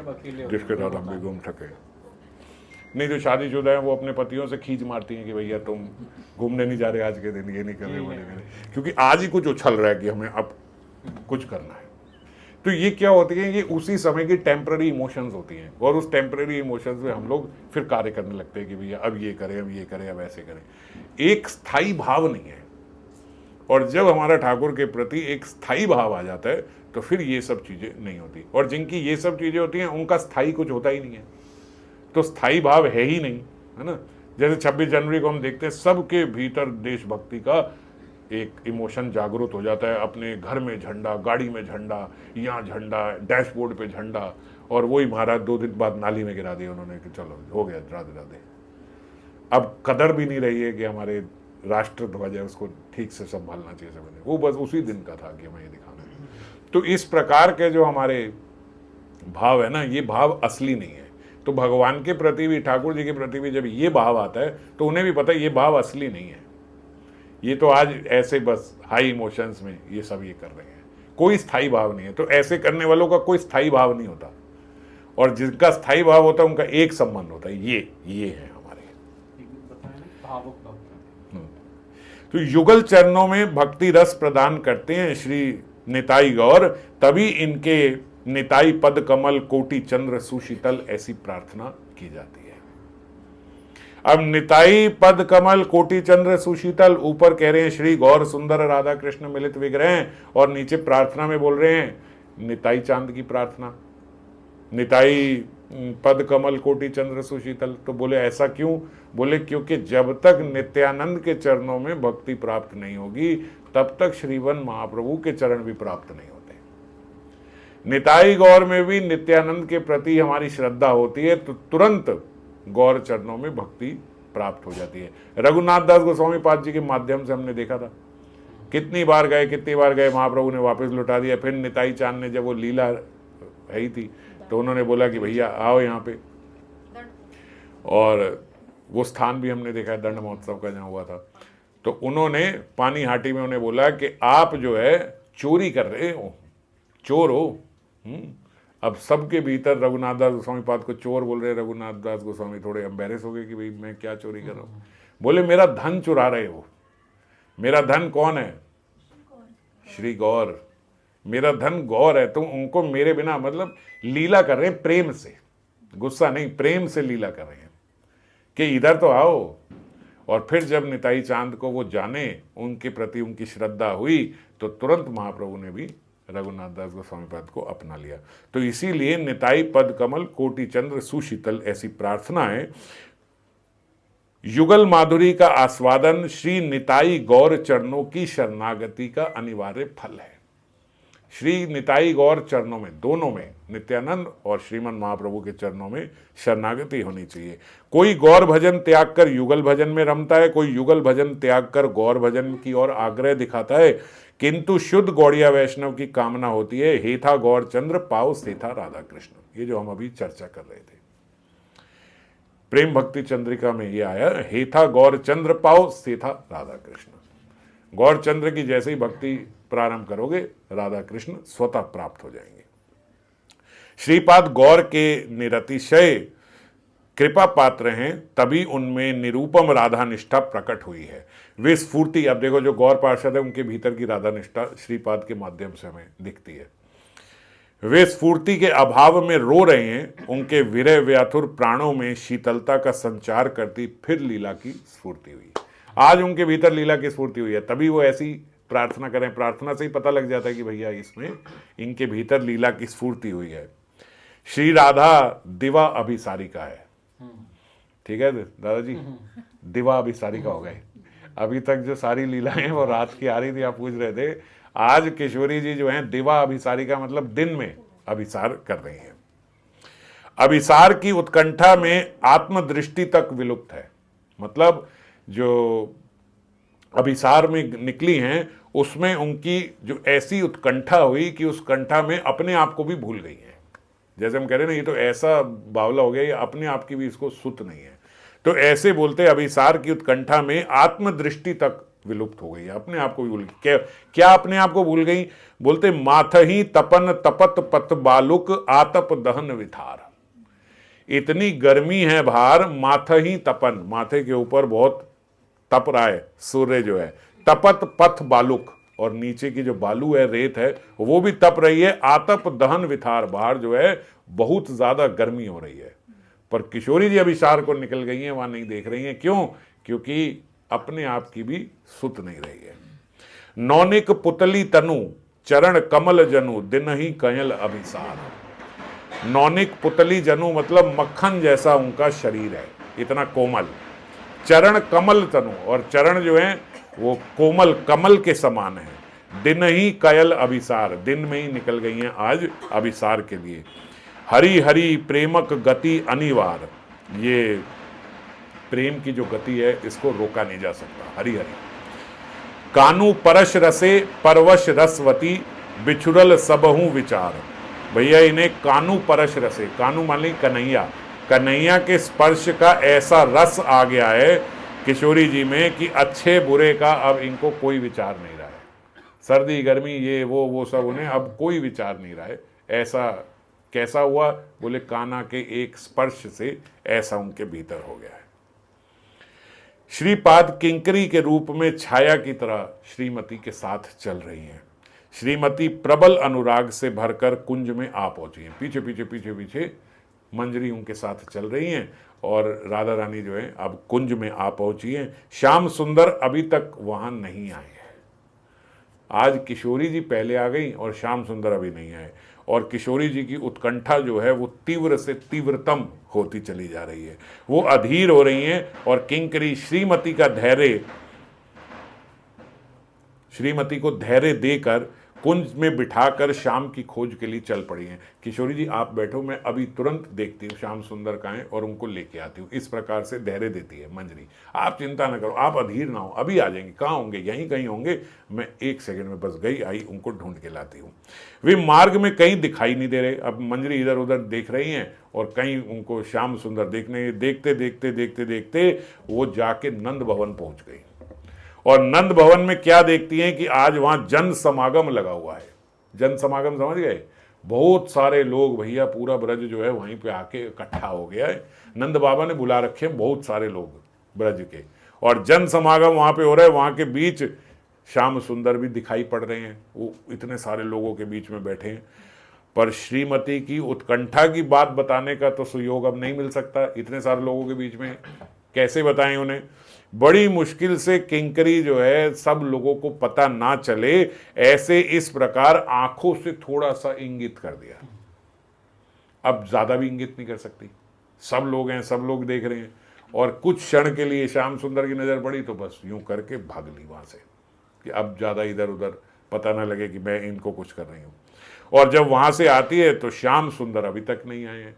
जिसके साथ हम भी घूम सकें। नहीं जो शादीशुदा है वो अपने पतियों से खींच मारती हैं कि भैया तुम घूमने नहीं जा रहे आज के दिन, ये नहीं कर रहे, वो नहीं कर रहे, क्योंकि आज ही कुछ उछल रहा है कि हमें अब कुछ करना है। तो ये क्या होती है, ये उसी समय की टेम्पररी इमोशंस होती हैं और उस टेम्पररी इमोशंस में हम लोग फिर कार्य करने लगते हैं कि भैया अब ये करें, अब ये करें, अब ऐसे करें। एक स्थायी भाव नहीं है। और जब हमारा ठाकुर के प्रति एक स्थायी भाव आ जाता है तो फिर ये सब चीज़ें नहीं होती, और जिनकी ये सब चीज़ें होती हैं उनका स्थायी कुछ होता ही नहीं है। तो स्थायी भाव है ही नहीं, है ना। जैसे 26 जनवरी को हम देखते हैं, सबके भीतर देशभक्ति का एक इमोशन जागरूक हो जाता है। अपने घर में झंडा, गाड़ी में झंडा, यहाँ झंडा, डैशबोर्ड पे झंडा, और वही महाराज 2 दिन बाद नाली में गिरा दिया उन्होंने कि चलो हो गया, राधे राधे। अब कदर भी नहीं रही है कि हमारे राष्ट्र ध्वज है उसको ठीक से संभालना चाहिए समझे, वो बस उसी दिन का था कि हमें ये दिखाना है। तो इस प्रकार के जो हमारे भाव है ना, ये भाव असली नहीं है। तो भगवान के प्रति भी, ठाकुर जी के प्रति भी जब ये भाव आता है तो उन्हें भी पता है ये भाव असली नहीं है, ये तो आज ऐसे बस हाई इमोशंस में ये सब ये कर रहे हैं, कोई स्थायी भाव नहीं है। तो ऐसे करने वालों का कोई स्थायी भाव नहीं होता, और जिनका स्थायी भाव होता है उनका एक संबंध होता है, ये है हमारे। तो युगल चरणों में भक्ति रस प्रदान करते हैं श्री निताई गौर, तभी इनके निताई पद कमल कोटि चंद्र सुशीतल, ऐसी प्रार्थना की जाती है। अब निताई पद कमल कोटि चंद्र सुशीतल, ऊपर कह रहे हैं श्री गौर सुंदर राधा कृष्ण मिलित विग्रह, और नीचे प्रार्थना में बोल रहे हैं निताई चांद की प्रार्थना, निताई पद कमल कोटि चंद्र सुशीतल। तो बोले ऐसा क्यों? बोले क्योंकि जब तक नित्यानंद के चरणों में भक्ति प्राप्त नहीं होगी तब तक श्रीवन महाप्रभु के चरण भी प्राप्त नहीं होते। निताई गौर में भी नित्यानंद के प्रति हमारी श्रद्धा होती है तो तुरंत गौर चरणों में भक्ति प्राप्त हो जाती है। रघुनाथ दास गोस्वामी पाद जी के माध्यम से हमने देखा था, कितनी बार गए महाप्रभु ने वापस लौटा दिया। फिर निताई चांद ने जब वो लीला है ही थी तो उन्होंने बोला कि भैया आओ यहाँ पे, और वो स्थान भी हमने देखा है दंड महोत्सव का जहाँ हुआ था। तो उन्होंने पानी हाटी में उन्हें बोला कि आप जो है चोरी कर रहे हो, चोर हो। अब सबके भीतर रघुनाथ दास गोस्वामी पाद को चोर बोल रहे। रघुनाथ दास गोस्वामी थोड़े एम्बेरस हो गए कि भाई मैं क्या चोरी कर रहा हूँ। बोले मेरा धन चुरा रहे हो। मेरा धन कौन है? श्री गौर। मेरा धन गौर है, तुम उनको मेरे बिना, मतलब लीला कर रहे हैं प्रेम से, गुस्सा नहीं, प्रेम से लीला कर रहे हैं कि इधर तो आओ। और फिर जब निताई चांद को वो जाने, उनके प्रति उनकी श्रद्धा हुई तो तुरंत महाप्रभु ने भी रघुनाथ दास गोस्वामी पाद को अपना लिया। तो इसीलिए निताई पद कमल कोटि चंद्र सुशीतल, ऐसी प्रार्थना है। युगल माधुरी का आस्वादन श्री निताई गौर चरणों की शरणागति का अनिवार्य फल है। श्री निताई गौर चरणों में, दोनों में, नित्यानंद और श्रीमन महाप्रभु के चरणों में शरणागति होनी चाहिए। कोई गौर भजन त्याग कर युगल भजन में रमता है, कोई युगल भजन त्याग कर गौर भजन की ओर आग्रह दिखाता है, किंतु शुद्ध गौड़िया वैष्णव की कामना होती है हेथा गौर चंद्र पाओ सेथा राधा कृष्ण। ये जो हम अभी चर्चा कर रहे थे, प्रेम भक्ति चंद्रिका में ये आया, हेथा गौर चंद्र पाओ सेथा राधा कृष्ण। गौर चंद्र की जैसे ही भक्ति प्रारंभ करोगे राधा कृष्ण स्वतः प्राप्त हो जाएंगे। श्रीपाद गौर के निरतिशय कृपा पात्र हैं, तभी उनमें निरूपम राधा निष्ठा प्रकट हुई है। वे स्फूर्ति, अब देखो जो गौर पार्षद है उनके भीतर की राधा निष्ठा श्रीपाद के माध्यम से हमें दिखती है। वे स्फूर्ति के अभाव में रो रहे हैं, उनके विरह व्याथुर प्राणों में शीतलता का संचार करती फिर लीला की स्फूर्ति हुई। आज उनके भीतर लीला की स्फूर्ति हुई है, तभी वो ऐसी प्रार्थना करें। प्रार्थना से ही पता लग जाता है कि भैया इसमें इनके भीतर लीला की स्फूर्ति हुई है। श्री राधा दिवा अभिसारिका है, ठीक है दादाजी, दिवा अभिसारिका हो गए। अभी तक जो सारी लीलाएं वो रात की आ रही थी, आप पूछ रहे थे, आज किशोरी जी जो हैं दिवा अभिसारिका मतलब दिन में अभिसार कर रही हैं। अभिसार की उत्कंठा में आत्मदृष्टि तक विलुप्त है, मतलब जो अभिसार में निकली हैं उसमें उनकी जो ऐसी उत्कंठा हुई कि उस कंठा में अपने आप को भी भूल गई है। जैसे हम कह रहे हैं ना, ये तो ऐसा बावला हो गया, ये अपने आप की भी इसको सुत नहीं है। तो तो ऐसे बोलते अभिसार की उत्कंठा में आत्मदृष्टि तक विलुप्त हो गई, अपने आप को भी भूल गई। क्या अपने आप को भूल गई? बोलते माथही तपन तपत पत बालुक आतप दहन विथार। इतनी गर्मी है बाहर, माथही तपन, माथे के ऊपर बहुत तप रहा है सूर्य जो है, तपत पथ बालुक, और नीचे की जो बालू है, रेत है, वो भी तप रही है। आतप दहन विथार, बाहर जो है बहुत ज्यादा गर्मी हो रही है। पर किशोरी जी अभिसार को निकल गई हैं, वहां नहीं देख रही हैं। क्यों? क्योंकि अपने आप की भी सुत नहीं रही है। नौनिक पुतली तनु चरण कमल जनु दिन ही कयल अभिसार। नौनिक पुतली जनु मतलब मक्खन जैसा उनका शरीर है, इतना कोमल। चरण कमल तनु, और चरण जो है वो कोमल कमल के समान है। दिन ही कयल अभिसार, दिन में ही निकल गई हैं आज अभिसार के लिए। हरि हरि प्रेमक गति अनिवार्य, ये प्रेम की जो गति है इसको रोका नहीं जा सकता। हरि हरि कानू परश रसे परवश रसवती बिछुरल सबहू विचार। भैया इन्हें कानू परश रसे, कानू मान ली कन्हैया, कन्हैया के स्पर्श का ऐसा रस आ गया है किशोरी जी में कि अच्छे बुरे का अब इनको कोई विचार नहीं रहा है। सर्दी गर्मी ये वो सब उन्हें अब कोई विचार नहीं रहा है। ऐसा कैसा हुआ? बोले कान्हा के एक स्पर्श से ऐसा उनके भीतर हो गया है। श्रीपाद किंकरी के रूप में छाया की तरह श्रीमती के साथ चल रही हैं। श्रीमती प्रबल अनुराग से भरकर कुंज में आ पहुंची हैं। पीछे पीछे पीछे पीछे मंजरी उनके साथ चल रही हैं और राधा रानी जो है अब कुंज में आ पहुंची हैं। श्याम सुंदर अभी तक वहां नहीं आए हैं। आज किशोरी जी पहले आ गई और श्याम सुंदर अभी नहीं आए, और किशोरी जी की उत्कंठा जो है वो तीव्र से तीव्रतम होती चली जा रही है। वो अधीर हो रही हैं और किंकरी श्रीमती का धैर्य, श्रीमती को धैर्य देकर कुंज में बिठाकर श्याम की खोज के लिए चल पड़ी हैं। किशोरी जी आप बैठो, मैं अभी तुरंत देखती हूँ श्याम सुंदर कहाँ हैं और उनको लेके आती हूँ। इस प्रकार से धैर्य देती है मंजरी। आप चिंता न करो, आप अधीर ना हो, अभी आ जाएंगे। कहाँ होंगे? यहीं कहीं होंगे, मैं 1 सेकंड में बस गई आई, उनको ढूंढ के लाती हूँ। वे मार्ग में कहीं दिखाई नहीं दे रहे। अब मंजरी इधर उधर देख रही हैं और कहीं उनको श्याम सुंदर देखने, देखते देखते देखते देखते वो जाके नंद भवन पहुंच गई। और नंद भवन में क्या देखती हैं कि आज वहां जन समागम लगा हुआ है। जन समागम समझ गए? बहुत सारे लोग, भैया पूरा ब्रज जो है वहीं पे आके इकट्ठा हो गया है। नंद बाबा ने बुला रखे हैं बहुत सारे लोग ब्रज के, और जन समागम वहां पे हो रहा है। वहां के बीच श्याम सुंदर भी दिखाई पड़ रहे हैं, वो इतने सारे लोगों के बीच में बैठे हैं। पर श्रीमती की उत्कंठा की बात बताने का तो सुयोग अब नहीं मिल सकता। इतने सारे लोगों के बीच में कैसे बताएं उन्हें? बड़ी मुश्किल से किंकरी जो है सब लोगों को पता ना चले ऐसे इस प्रकार आंखों से थोड़ा सा इंगित कर दिया। अब ज्यादा भी इंगित नहीं कर सकती, सब लोग हैं, सब लोग देख रहे हैं। और कुछ क्षण के लिए श्याम सुंदर की नजर पड़ी तो बस यूं करके भाग ली वहां से कि अब ज्यादा इधर उधर पता ना लगे कि मैं इनको कुछ कर रही हूं। और जब वहां से आती है तो श्याम सुंदर अभी तक नहीं आए हैं।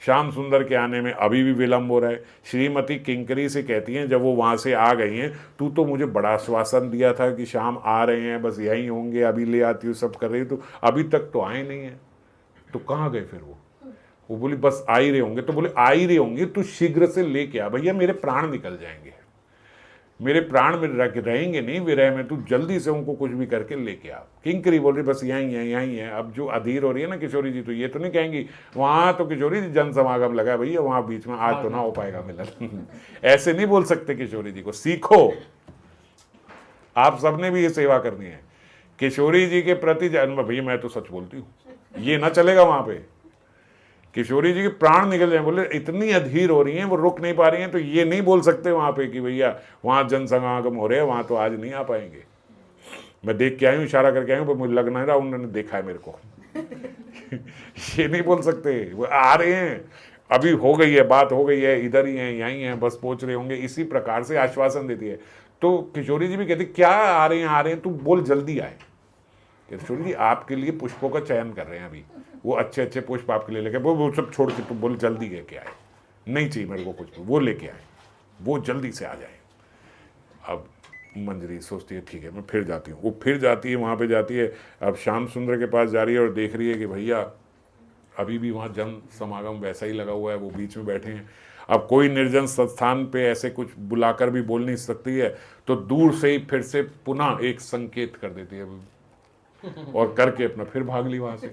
श्याम सुंदर के आने में अभी भी विलंब हो रहा है। श्रीमती किंकरी से कहती हैं जब वो वहां से आ गई हैं, तू तो मुझे बड़ा आश्वासन दिया था कि श्याम आ रहे हैं, बस यहीं होंगे, अभी ले आती हूँ, सब कर रही, तो अभी तक तो आए नहीं है। तो कहाँ गए फिर वो बोली बस आ ही रहे होंगे। तो बोले आ ही रहे होंगे, तू शीघ्र से लेके आ, भैया मेरे प्राण निकल जाएंगे, मेरे प्राण में रहेंगे नहीं विरह में, तू जल्दी से उनको कुछ भी करके लेके आ। किंकरी बोल रही बस यहीं है यहीं है। अब जो अधीर हो रही है ना किशोरी जी, तो ये तो नहीं कहेंगी वहां तो किशोरी जी जन समागम लगा भैया वहां बीच में, आज तो ना हो पाएगा मिलन। ऐसे नहीं बोल सकते किशोरी जी को, सीखो। आप सबने भी ये सेवा करनी है किशोरी जी के प्रति। भैया मैं तो सच बोलती हूँ, ये ना चलेगा वहां पे। किशोरी जी के प्राण निकल जाए, बोले इतनी अधीर हो रही हैं, वो रुक नहीं पा रही हैं, तो ये नहीं बोल सकते वहां पे कि भैया वहां जन समागम हो रहे हैं, वहां तो आज नहीं आ पाएंगे। मैं देख के आई हूँ, इशारा करके आई हूँ, पर मुझे लग नहीं रहा उन्होंने देखा है मेरे को। ये नहीं बोल सकते, वो आ रहे हैं, अभी हो गई है, बात हो गई है, इधर ही है, यहीं है, बस पहुंच रहे होंगे, इसी प्रकार से आश्वासन देती है। तो किशोरी जी भी कहती क्या आ रहे हैं, तू बोल जल्दी आए। किशोरी जी आपके लिए पुष्पों का चयन कर रहे हैं अभी, वो अच्छे अच्छे पुष्प आपके लिए लेके, वो सब छोड़ के तू बोल जल्दी लेके आए, नहीं चाहिए मेरे को कुछ, वो लेके आए, वो जल्दी से आ जाए। अब मंजरी सोचती है ठीक है मैं फिर जाती हूँ। वो फिर जाती है, वहाँ पे जाती है, अब श्याम सुंदर के पास जा रही है और देख रही है कि भैया अभी भी वहाँ जन समागम वैसा ही लगा हुआ है, वो बीच में बैठे हैं। अब कोई निर्जन स्थान पे ऐसे कुछ बुलाकर भी बोल नहीं सकती है, तो दूर से ही फिर से पुनः एक संकेत कर देती है और करके अपना फिर भाग ली वहां से,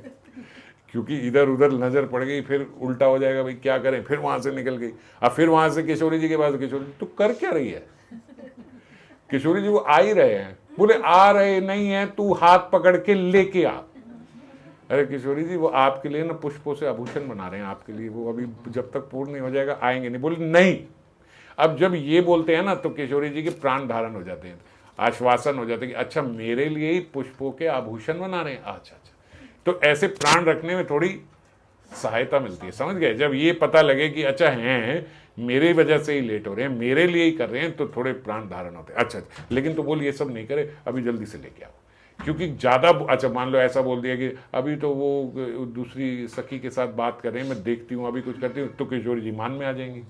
क्योंकि इधर उधर नजर पड़ गई, फिर उल्टा हो जाएगा, भाई क्या करें, फिर वहां से निकल गई। अब फिर वहां से किशोरी जी के पास, किशोरी जी तो कर क्या रही है? किशोरी जी वो आ ही रहे हैं, बोले आ रहे नहीं है, तू हाथ पकड़ के लेके आ। अरे किशोरी जी वो आपके लिए ना पुष्पों से आभूषण बना रहे हैं आपके लिए, वो अभी जब तक पूर्ण नहीं हो जाएगा आएंगे नहीं। बोले नहीं। अब जब ये बोलते हैं ना तो किशोरी जी के प्राण धारण हो जाते हैं, आश्वासन हो जाते हैं कि अच्छा मेरे लिए ही पुष्पों के आभूषण बना रहे हैं, अच्छा अच्छा। तो ऐसे प्राण रखने में थोड़ी सहायता मिलती है, समझ गए? जब ये पता लगे कि अच्छा हैं मेरे वजह से ही लेट हो रहे हैं, मेरे लिए ही कर रहे हैं, तो थोड़े प्राण धारण होते हैं। अच्छा, लेकिन तो बोल ये सब नहीं करे, अभी जल्दी से लेके आओ, क्योंकि ज़्यादा अच्छा मान लो ऐसा बोल दिया कि अभी तो वो दूसरी सखी के साथ बात कर रहे हैं, मैं देखती हूँ अभी कुछ करती हूँ, तो किशोरी जी मान में आ जाएंगी।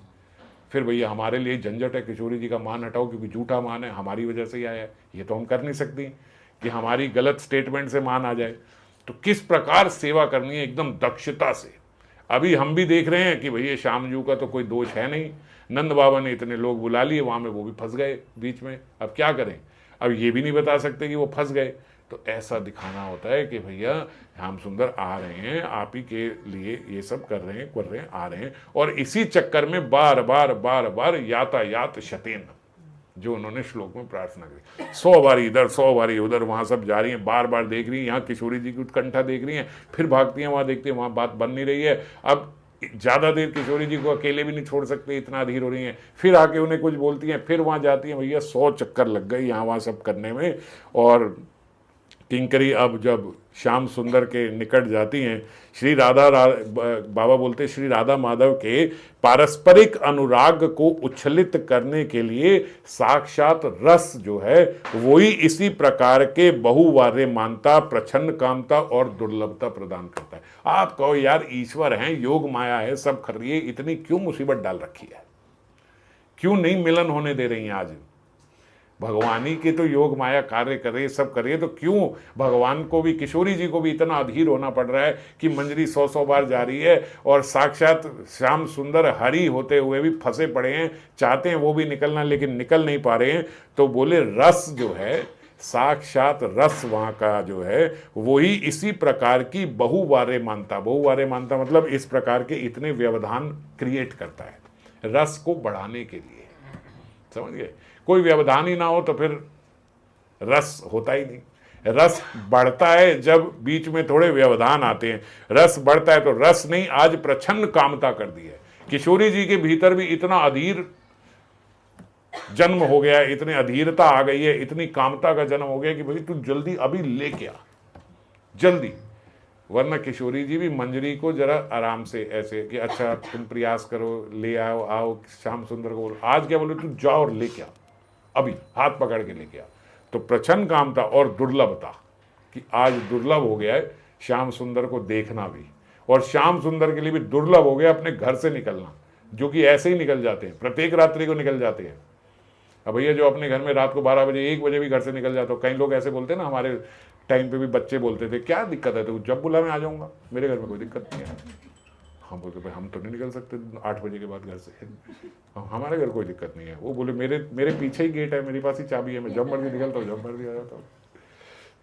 फिर भैया हमारे लिए झंझट है, किशोरी जी का मान हटाओ, क्योंकि झूठा मान है, हमारी वजह से ही आया है, ये तो हम कर नहीं सकती कि हमारी गलत स्टेटमेंट से मान आ जाए। तो किस प्रकार सेवा करनी है एकदम दक्षता से। अभी हम भी देख रहे हैं कि भैया श्याम जी का तो कोई दोष है नहीं, नंद बाबा ने इतने लोग बुला लिए वहाँ में, वो भी फंस गए बीच में, अब क्या करें? अब ये भी नहीं बता सकते कि वो फंस गए। तो ऐसा दिखाना होता है कि भैया श्याम सुंदर आ रहे हैं, आप ही के लिए ये सब कर रहे हैं, आ रहे हैं। और इसी चक्कर में बार बार यातायात शतेन, जो उन्होंने श्लोक में प्रार्थना करी, 100 बारी इधर 100 बारी उधर, वहां सब जा रही हैं, बार बार देख रही हैं, यहाँ किशोरी जी की उत्कंठा देख रही हैं, फिर भागती हैं, वहां देखती हैं वहां बात बन नहीं रही है। अब ज़्यादा देर किशोरी जी को अकेले भी नहीं छोड़ सकते, इतना अधीर हो रही हैं, फिर आके उन्हें कुछ बोलती हैं, फिर वहां जाती हैं। भैया 100 चक्कर लग गए यहाँ वहाँ सब करने में। और किंकरी अब जब श्याम सुंदर के निकट जाती हैं, श्री बाबा बोलते श्री राधा माधव के पारस्परिक अनुराग को उच्छलित करने के लिए साक्षात रस जो है वही इसी प्रकार के बहुवार्य मानता, प्रछन्न कामता और दुर्लभता प्रदान करता है। आप कहो यार ईश्वर हैं, योग माया है, सब कर रही है, इतनी क्यों मुसीबत डाल रखी है? क्यों नहीं मिलन होने दे रही हैं? आज भगवानी के तो योग माया कार्य कर रही है, सब कर रही है, तो क्यों भगवान को भी, किशोरी जी को भी इतना अधीर होना पड़ रहा है कि मंजरी 100 बार जा रही है, और साक्षात श्याम सुंदर हरि होते हुए भी फंसे पड़े हैं, चाहते हैं वो भी निकलना लेकिन निकल नहीं पा रहे हैं। तो बोले रस जो है, साक्षात रस वहाँ का जो है वही इसी प्रकार की बहुवार्य मानता मतलब इस प्रकार के इतने व्यवधान क्रिएट करता है रस को बढ़ाने के लिए, समझ गए? कोई व्यवधान ही ना हो तो फिर रस होता ही नहीं। रस बढ़ता है जब बीच में थोड़े व्यवधान आते हैं, रस बढ़ता है। तो रस नहीं, आज प्रछन्न कामता कर दी है। किशोरी जी के भीतर भी इतना अधीर जन्म हो गया, इतनी अधीरता आ गई है, इतनी कामता का जन्म हो गया कि भाई तू जल्दी अभी लेके आ, जल्दी। वरना किशोरी जी भी मंजरी को जरा आराम से ऐसे कि अच्छा तुम प्रयास करो, ले आओ श्याम सुंदर को बोलो, आज क्या बोले, तू जाओ और लेके आ, अभी हाथ पकड़ के लेके आ। तो प्रछन्न कामता और दुर्लभता कि आज दुर्लभ हो गया है श्याम सुंदर को देखना भी, और श्याम सुंदर के लिए भी दुर्लभ हो गया अपने घर से निकलना, जो कि ऐसे ही निकल जाते हैं, प्रत्येक रात्रि को निकल जाते हैं। अब भैया जो अपने घर में रात को 12 बजे 1 बजे भी घर से निकल जाते हो, कई लोग ऐसे बोलते हैं ना, हमारे टाइम पे भी बच्चे बोलते थे क्या दिक्कत है, तो जब बुला मैं आ जाऊंगा, मेरे घर में कोई दिक्कत नहीं है। हम बोलते भाई हम तो नहीं निकल सकते 8 बजे के बाद घर से, हमारे घर कोई दिक्कत नहीं है। वो बोले मेरे पीछे ही गेट है, मेरे पास ही चाबी है, मैं जब मर्जी निकलता हूँ, जब मर्जी आ जाता हूँ।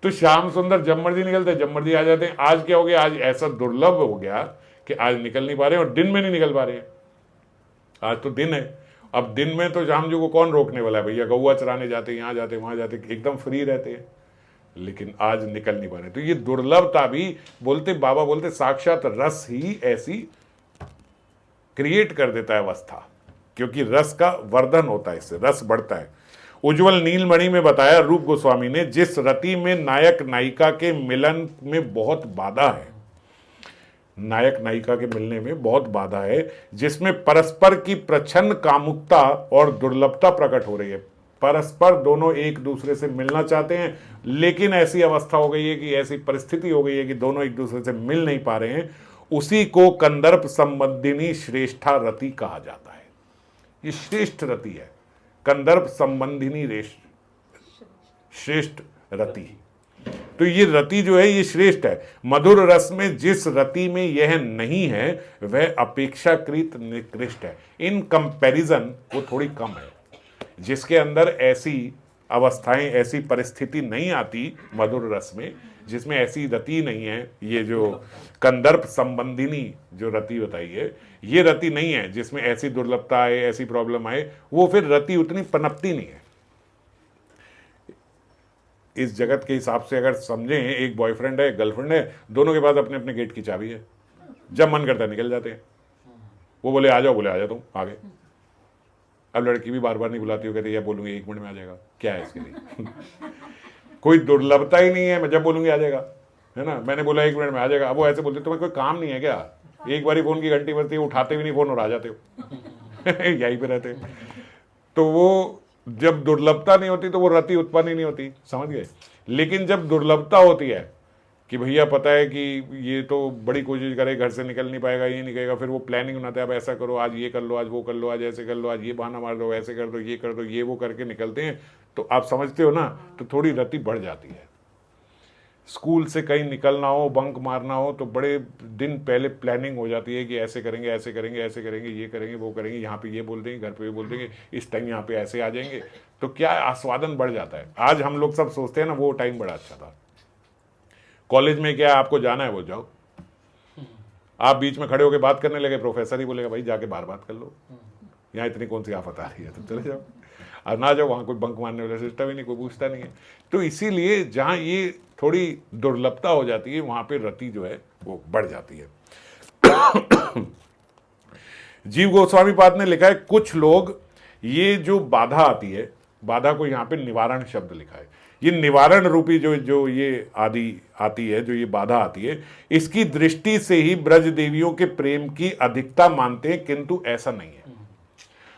तो श्याम सुंदर जब मर्जी निकलते हैं, जब मर्जी आ जाते हैं। आज क्या हो गया, आज ऐसा दुर्लभ हो गया कि आज निकल नहीं पा रहे हैं, और दिन में नहीं निकल पा रहे हैं। आज तो दिन है, अब दिन में तो श्याम जी को कौन रोकने वाला है? भैया गौवा चराने जाते, यहाँ जाते, वहां जाते, एकदम फ्री रहते हैं, लेकिन आज निकल नहीं पा रहे। तो ये दुर्लभता भी बोलते, बाबा बोलते साक्षात रस ही ऐसी क्रिएट कर देता है अवस्था, क्योंकि रस का वर्धन होता है, इससे रस बढ़ता है। उज्जवल नीलमणि में बताया रूप गोस्वामी ने, जिस रति में नायक नायिका के मिलन में बहुत बाधा है, नायक नायिका के मिलने में बहुत बाधा है, जिसमें परस्पर की प्रछन्न कामुकता और दुर्लभता प्रकट हो रही है। परस्पर दोनों एक दूसरे से मिलना चाहते हैं, लेकिन ऐसी अवस्था हो गई है कि ऐसी परिस्थिति हो गई है कि दोनों एक दूसरे से मिल नहीं पा रहे हैं। उसी को कंदर्प संबंधिनी श्रेष्ठा रति कहा जाता है। ये श्रेष्ठ रति है, कंदर्प संबंधिनी श्रेष्ठ रति। तो ये रति जो है ये श्रेष्ठ है। मधुर रस में जिस रति में यह नहीं है वह अपेक्षाकृत निकृष्ट है। इन कंपैरिजन वो थोड़ी कम है। जिसके अंदर ऐसी अवस्थाएं, ऐसी परिस्थिति नहीं आती मधुर रस में, जिसमें ऐसी रति नहीं है, ये जो कंदर्प संबंधिनी जो रति बताई है, ये रति नहीं है जिसमें ऐसी दुर्लभता आए, ऐसी प्रॉब्लम आए, वो फिर रति उतनी पनपती नहीं है। इस जगत के हिसाब से अगर समझें, एक बॉयफ्रेंड है, गर्लफ्रेंड है, दोनों के पास अपने अपने गेट की चाबी है। जब मन करता है निकल जाते हैं। वो बोले आ जाओ, बोले आ जा तुम आगे। अब लड़की भी बार बार नहीं बुलाती हो, कहती है बोलूंगी 1 मिनट में आ जाएगा, क्या है इसके लिए? कोई दुर्लभता ही नहीं है, मैं जब बोलूंगी आ जाएगा, है ना। मैंने बोला 1 मिनट में आ जाएगा, अब वो ऐसे बोलते तुम्हें कोई काम नहीं है क्या? एक बार फोन की घंटी बजती है, उठाते भी नहीं फोन और आ जाते हो। यहीं पे रहते। तो वो जब दुर्लभता नहीं होती तो वो रति उत्पन्न ही नहीं होती, समझ गए। लेकिन जब दुर्लभता होती है कि भैया पता है कि ये तो बड़ी कोशिश करे, घर से निकल नहीं पाएगा, ये नहीं करेगा, फिर वो प्लानिंग बनाता है, अब ऐसा करो, आज ये कर लो, आज वो कर लो, आज ऐसे कर लो, आज ये बहाना मार दो, ऐसे कर दो, ये कर दो, ये वो करके निकलते हैं। तो आप समझते हो ना, तो थोड़ी रति बढ़ जाती है। स्कूल से कहीं निकलना हो, बंक मारना हो, तो बड़े दिन पहले प्लानिंग हो जाती है कि ऐसे करेंगे, ऐसे करेंगे, ऐसे करेंगे, ये करेंगे, वो करेंगे, यहाँ पे ये बोल देंगे, घर पे ये बोल देंगे, इस टाइम यहाँ पे ऐसे आ जाएंगे। तो क्या आस्वादन बढ़ जाता है। आज हम लोग सब सोचते हैं ना वो टाइम बड़ा अच्छा था। कॉलेज में क्या आपको जाना है वो जाओ, आप बीच में खड़े होकर बात करने लगे, प्रोफेसर ही बोलेगा भाई जाके बाहर बात कर लो, यहाँ इतनी कौन सी आफत आ रही है, तो चले जाओ। और ना जाओ, वहाँ कोई बंक मारने वाला सिस्टम ही नहीं, कोई पूछता नहीं है। तो इसीलिए जहाँ ये थोड़ी दुर्लभता हो जाती है वहाँ पे रति जो है वो बढ़ जाती है। जीव गोस्वामी पाद ने लिखा है कुछ लोग ये जो बाधा आती है, बाधा को यहाँ पे निवारण शब्द लिखा है, ये निवारण रूपी जो ये आदि आती है, जो ये बाधा आती है, इसकी दृष्टि से ही ब्रज देवियों के प्रेम की अधिकता मानते हैं, किंतु ऐसा नहीं है।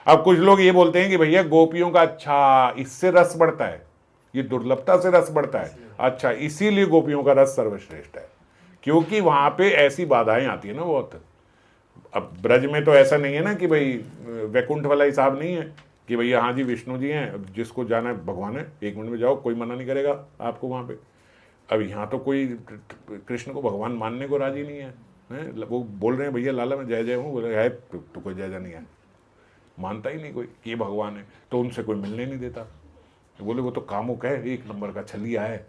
अब कुछ लोग ये बोलते हैं कि भैया गोपियों का अच्छा इससे रस बढ़ता है, ये दुर्लभता से रस बढ़ता है, अच्छा इसीलिए गोपियों का रस सर्वश्रेष्ठ है, क्योंकि वहां पे ऐसी बाधाएं आती है ना बहुत। अब ब्रज में तो ऐसा नहीं है ना कि भाई वैकुंठ वाला हिसाब नहीं है कि भैया हाँ जी विष्णु जी हैं, जिसको जाना है भगवान है, 1 मिनट में जाओ, कोई मना नहीं करेगा आपको वहाँ पे। अब यहाँ तो कोई कृष्ण को भगवान मानने को राजी नहीं है, वो बोल रहे हैं भैया लाला मैं जय जय हूँ, बोले है तो कोई जय जय नहीं है, मानता ही नहीं कोई कि भगवान है, तो उनसे कोई मिलने नहीं देता। बोले वो तो कामुक है, 1 नंबर का छलिया है,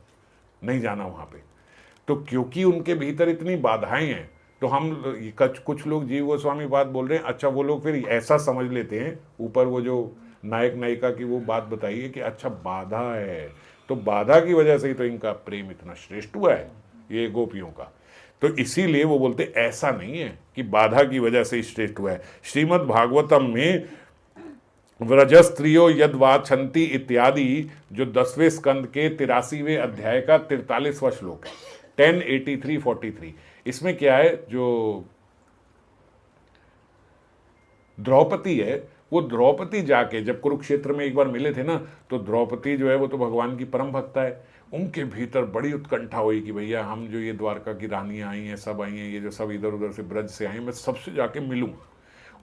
नहीं जाना वहाँ पे। तो क्योंकि उनके भीतर इतनी बाधाएं हैं, तो हम कुछ लोग जीव गोस्वामी बात बोल रहे हैं, अच्छा वो लोग फिर ऐसा समझ लेते हैं, ऊपर वो जो नायक नायिका की वो बात बताइए कि अच्छा बाधा है, तो बाधा की वजह से ही तो इनका प्रेम इतना श्रेष्ठ हुआ है ये गोपियों का। तो इसीलिए वो बोलते ऐसा नहीं है कि बाधा की वजह से ही श्रेष्ठ हुआ है। श्रीमद् भागवतम में व्रजस्त्रियो यद वाछन्ति इत्यादि जो 10वें स्कंद के 83वें अध्याय का 43वां श्लोक है, 1083-43। इसमें क्या है, जो द्रौपदी है, वो द्रौपदी जाके जब कुरुक्षेत्र में एक बार मिले थे ना, तो द्रौपदी जो है वो तो भगवान की परम भक्ता है, उनके भीतर बड़ी उत्कंठा हुई कि भैया हम जो ये द्वारका की रानियां आई हैं, सब आई हैं, ये जो सब इधर उधर से ब्रज से आई हैं, मैं सबसे जाके मिलूं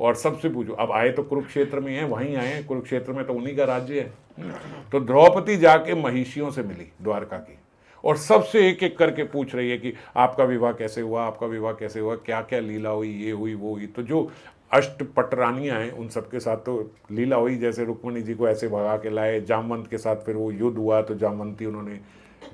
और सबसे पूछूं। अब आए तो कुरुक्षेत्र में हैं, वहीं आए हैं, कुरुक्षेत्र में तो उन्हीं का राज्य है। तो द्रौपदी जाके महिषियों से मिली द्वारका की, और सबसे एक एक करके पूछ रही है कि आपका विवाह कैसे हुआ, आपका विवाह कैसे हुआ, क्या क्या लीला हुई, ये हुई वो हुई। तो जो अष्टपट रानियां हैं उन सबके साथ तो लीला हुई, जैसे रुक्मणी जी को ऐसे भगा के लाए, जामवंत के साथ फिर वो युद्ध हुआ, तो जामवंती उन्होंने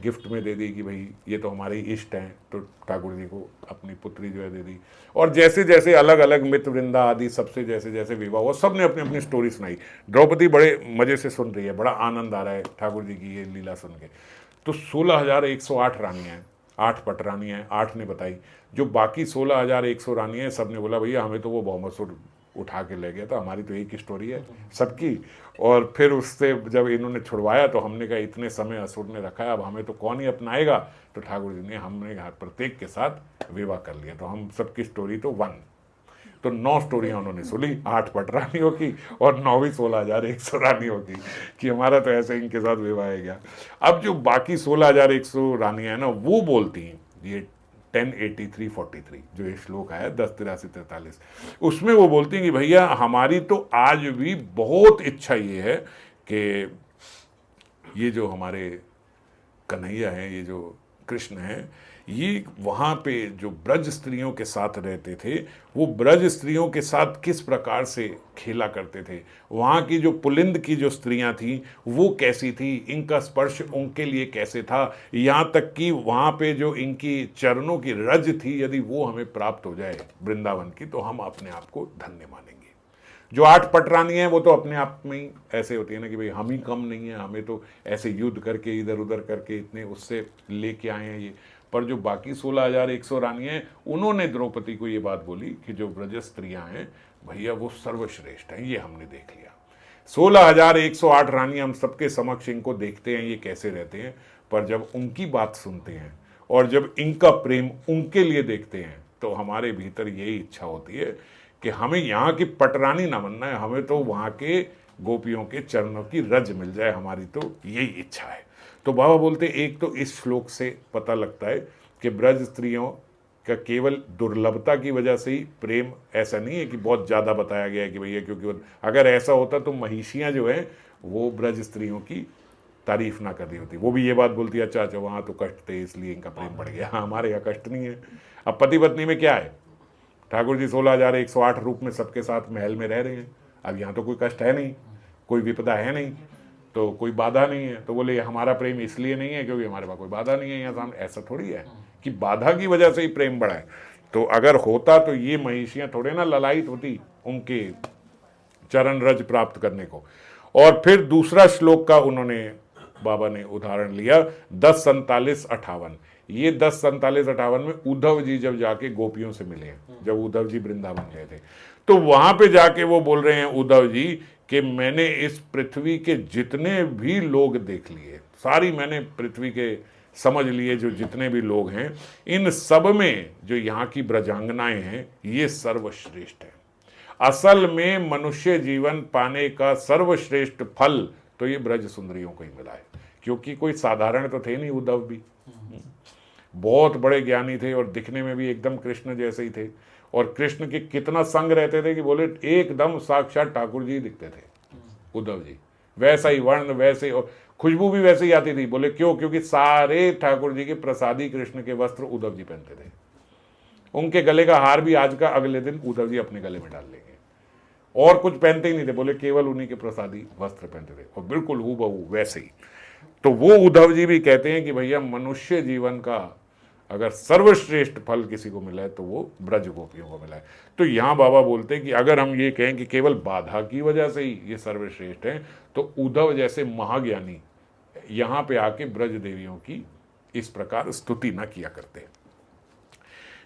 गिफ्ट में दे दी कि भाई ये तो हमारे इष्ट हैं, तो ठाकुर जी को अपनी पुत्री जो है दे दी। और जैसे जैसे अलग अलग मित्र वृंदा आदि सबसे जैसे जैसे विवाह हुआ, सब ने अपनी अपनी स्टोरी सुनाई। द्रौपदी बड़े मजे से सुन रही है, बड़ा आनंद आ रहा है ठाकुर जी की ये लीला सुन के। तो 16,108 रानियाँ हैं, 8 पट रानियाँ हैं, 8 ने बताई। जो बाकी 16,100 रानियाँ हैं, सब ने बोला भैया हमें तो वो बहुमत उठा के ले गया था, हमारी तो एक ही स्टोरी है सबकी। और फिर उससे जब इन्होंने छुड़वाया तो हमने कहा इतने समय असुर ने रखा है, अब हमें तो कौन ही अपनाएगा। तो ठाकुर जी ने हमने प्रत्येक के साथ विवाह कर लिया, तो हम सबकी स्टोरी तो 1। तो 9 स्टोरियाँ उन्होंने सुनी, 8 पट रानियों की और 9वीं 16,100 रानियों की, कि हमारा तो ऐसे इनके साथ विवाह है गया। अब जो बाकी 16,100 रानियाँ हैं ना, वो बोलती हैं ये 1083-43 जो ये श्लोक आया 1083-43, उसमें वो बोलती हैं कि भैया हमारी तो आज भी बहुत इच्छा ये है कि ये जो हमारे कन्हैया हैं, ये जो कृष्ण हैं, ये वहाँ पे जो ब्रज स्त्रियों के साथ रहते थे, वो ब्रज स्त्रियों के साथ किस प्रकार से खेला करते थे, वहाँ की जो पुलिंद की जो स्त्रियाँ थीं वो कैसी थी, इनका स्पर्श उनके लिए कैसे था, यहाँ तक कि वहाँ पे जो इनकी चरणों की रज थी, यदि वो हमें प्राप्त हो जाए वृंदावन की, तो हम अपने आप को धन्य मानेंगे। जो 8 पटरानी हैं वो तो अपने आप में ही ऐसे होती है ना कि भाई हम ही कम नहीं है, हमें तो ऐसे युद्ध करके इधर उधर करके इतने उससे लेके आए हैं ये। पर जो बाकी 16,100 रानियां हैं, उन्होंने द्रौपदी को ये बात बोली कि जो ब्रज स्त्रियां हैं भैया वो सर्वश्रेष्ठ हैं, ये हमने देख लिया। 16,108 रानियां हम सबके समक्ष इनको देखते हैं ये कैसे रहते हैं, पर जब उनकी बात सुनते हैं और जब इनका प्रेम उनके लिए देखते हैं तो हमारे भीतर यही इच्छा होती है कि हमें यहाँ की पटरानी ना बनना है, हमें तो वहाँ के गोपियों के चरणों की रज मिल जाए, हमारी तो यही इच्छा है। तो बाबा बोलते एक तो इस श्लोक से पता लगता है कि ब्रज स्त्रियों का केवल दुर्लभता की वजह से ही प्रेम ऐसा नहीं है कि बहुत ज़्यादा बताया गया है कि भैया, क्योंकि अगर ऐसा होता तो महिषियाँ जो हैं वो ब्रज स्त्रियों की तारीफ ना कर रही होती, वो भी ये बात बोलती है अच्छा अच्छा वहाँ तो कष्ट थे इसलिए इनका प्रेम बढ़ गया। हाँ, हमारे यहाँ कष्ट नहीं है। अब पति पत्नी में क्या है, ठाकुर जी 16,108 रूप में सबके साथ महल में रह रहे हैं, अब यहाँ तो कोई कष्ट है नहीं, कोई विपदा है नहीं, तो कोई बाधा नहीं है। तो बोले हमारा प्रेम इसलिए नहीं है क्योंकि हमारे पास कोई बाधा नहीं है यहाँ सामने। ऐसा थोड़ी है कि बाधा की वजह से ही प्रेम बढ़ा है। तो अगर होता तो ये महिषियाँ थोड़े ना ललायित होती उनके चरण रज प्राप्त करने को। और फिर दूसरा श्लोक का उन्होंने बाबा ने उदाहरण लिया 10:47-58। ये 10:47-58 में उद्धव जी जब जाके गोपियों से मिले, जब उद्धव जी वृंदावन गए थे, तो वहां पे जाके वो बोल रहे हैं उद्धव जी कि मैंने इस पृथ्वी के जितने भी लोग देख लिए, सारी मैंने पृथ्वी के समझ लिए जो जितने भी लोग हैं, इन सब में जो यहाँ की ब्रजांगनाएं हैं ये सर्वश्रेष्ठ है। असल में मनुष्य जीवन पाने का सर्वश्रेष्ठ फल तो ये ब्रज सुंदरियों को ही मिला है, क्योंकि कोई साधारण तो थे नहीं उद्धव भी, बहुत बड़े ज्ञानी थे और दिखने में भी एकदम कृष्ण जैसे ही थे। और कृष्ण के कितना संग रहते थे कि बोले एकदम साक्षात ठाकुर जी दिखते थे उद्धव जी, वैसा ही वर्ण वैसे, और खुशबू भी वैसे ही आती थी। बोले क्यों, क्योंकि सारे ठाकुर जी के प्रसादी कृष्ण के वस्त्र उद्धव जी पहनते थे। उनके गले का हार भी आज का अगले दिन उद्धव जी अपने गले में डाल लेंगे, और कुछ पहनते ही नहीं थे, बोले केवल उन्हीं के प्रसादी वस्त्र पहनते थे, और बिल्कुल हूबहू वैसे ही। तो वो उद्धव जी भी कहते हैं कि भैया मनुष्य जीवन का अगर सर्वश्रेष्ठ फल किसी को मिला है तो वो ब्रज गोपियों को मिला है। तो यहाँ बाबा बोलते हैं कि अगर हम ये कहें कि केवल बाधा की वजह से ही ये सर्वश्रेष्ठ है, तो उद्धव जैसे महाज्ञानी यहाँ पे आके ब्रज देवियों की इस प्रकार स्तुति न किया करते।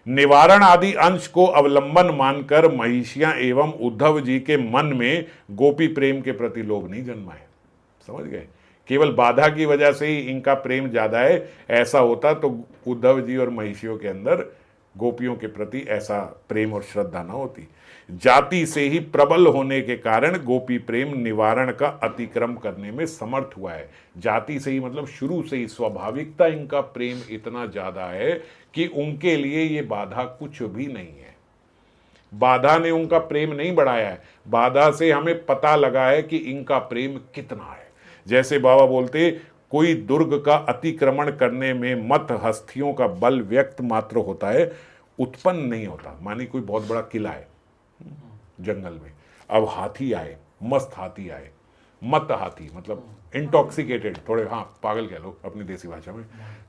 निवारण आदि अंश को अवलंबन मानकर महिषियां एवं उद्धव जी के मन में गोपी प्रेम के प्रति लोभ नहीं जन्मा है, समझ गए। केवल बाधा की वजह से ही इनका प्रेम ज्यादा है, ऐसा होता तो उद्धव जी और महिषियों के अंदर गोपियों के प्रति ऐसा प्रेम और श्रद्धा न होती। जाति से ही प्रबल होने के कारण गोपी प्रेम निवारण का अतिक्रम करने में समर्थ हुआ है। जाति से ही मतलब शुरू से ही स्वाभाविकता इनका प्रेम इतना ज्यादा है कि उनके लिए ये बाधा कुछ भी नहीं है। बाधा ने उनका प्रेम नहीं बढ़ाया है, बाधा से हमें पता लगा है कि इनका प्रेम कितना है। जैसे बाबा बोलते कोई दुर्ग का अतिक्रमण करने में मत हस्तियों का बल व्यक्त मात्र होता है, उत्पन्न नहीं होता। मानी कोई बहुत बड़ा किला है जंगल में, अब हाथी आए, मस्त हाथी आए, मत हाथी मतलब इंटॉक्सिकेटेड, थोड़े हाँ पागल कह लो अपनी देसी भाषा में,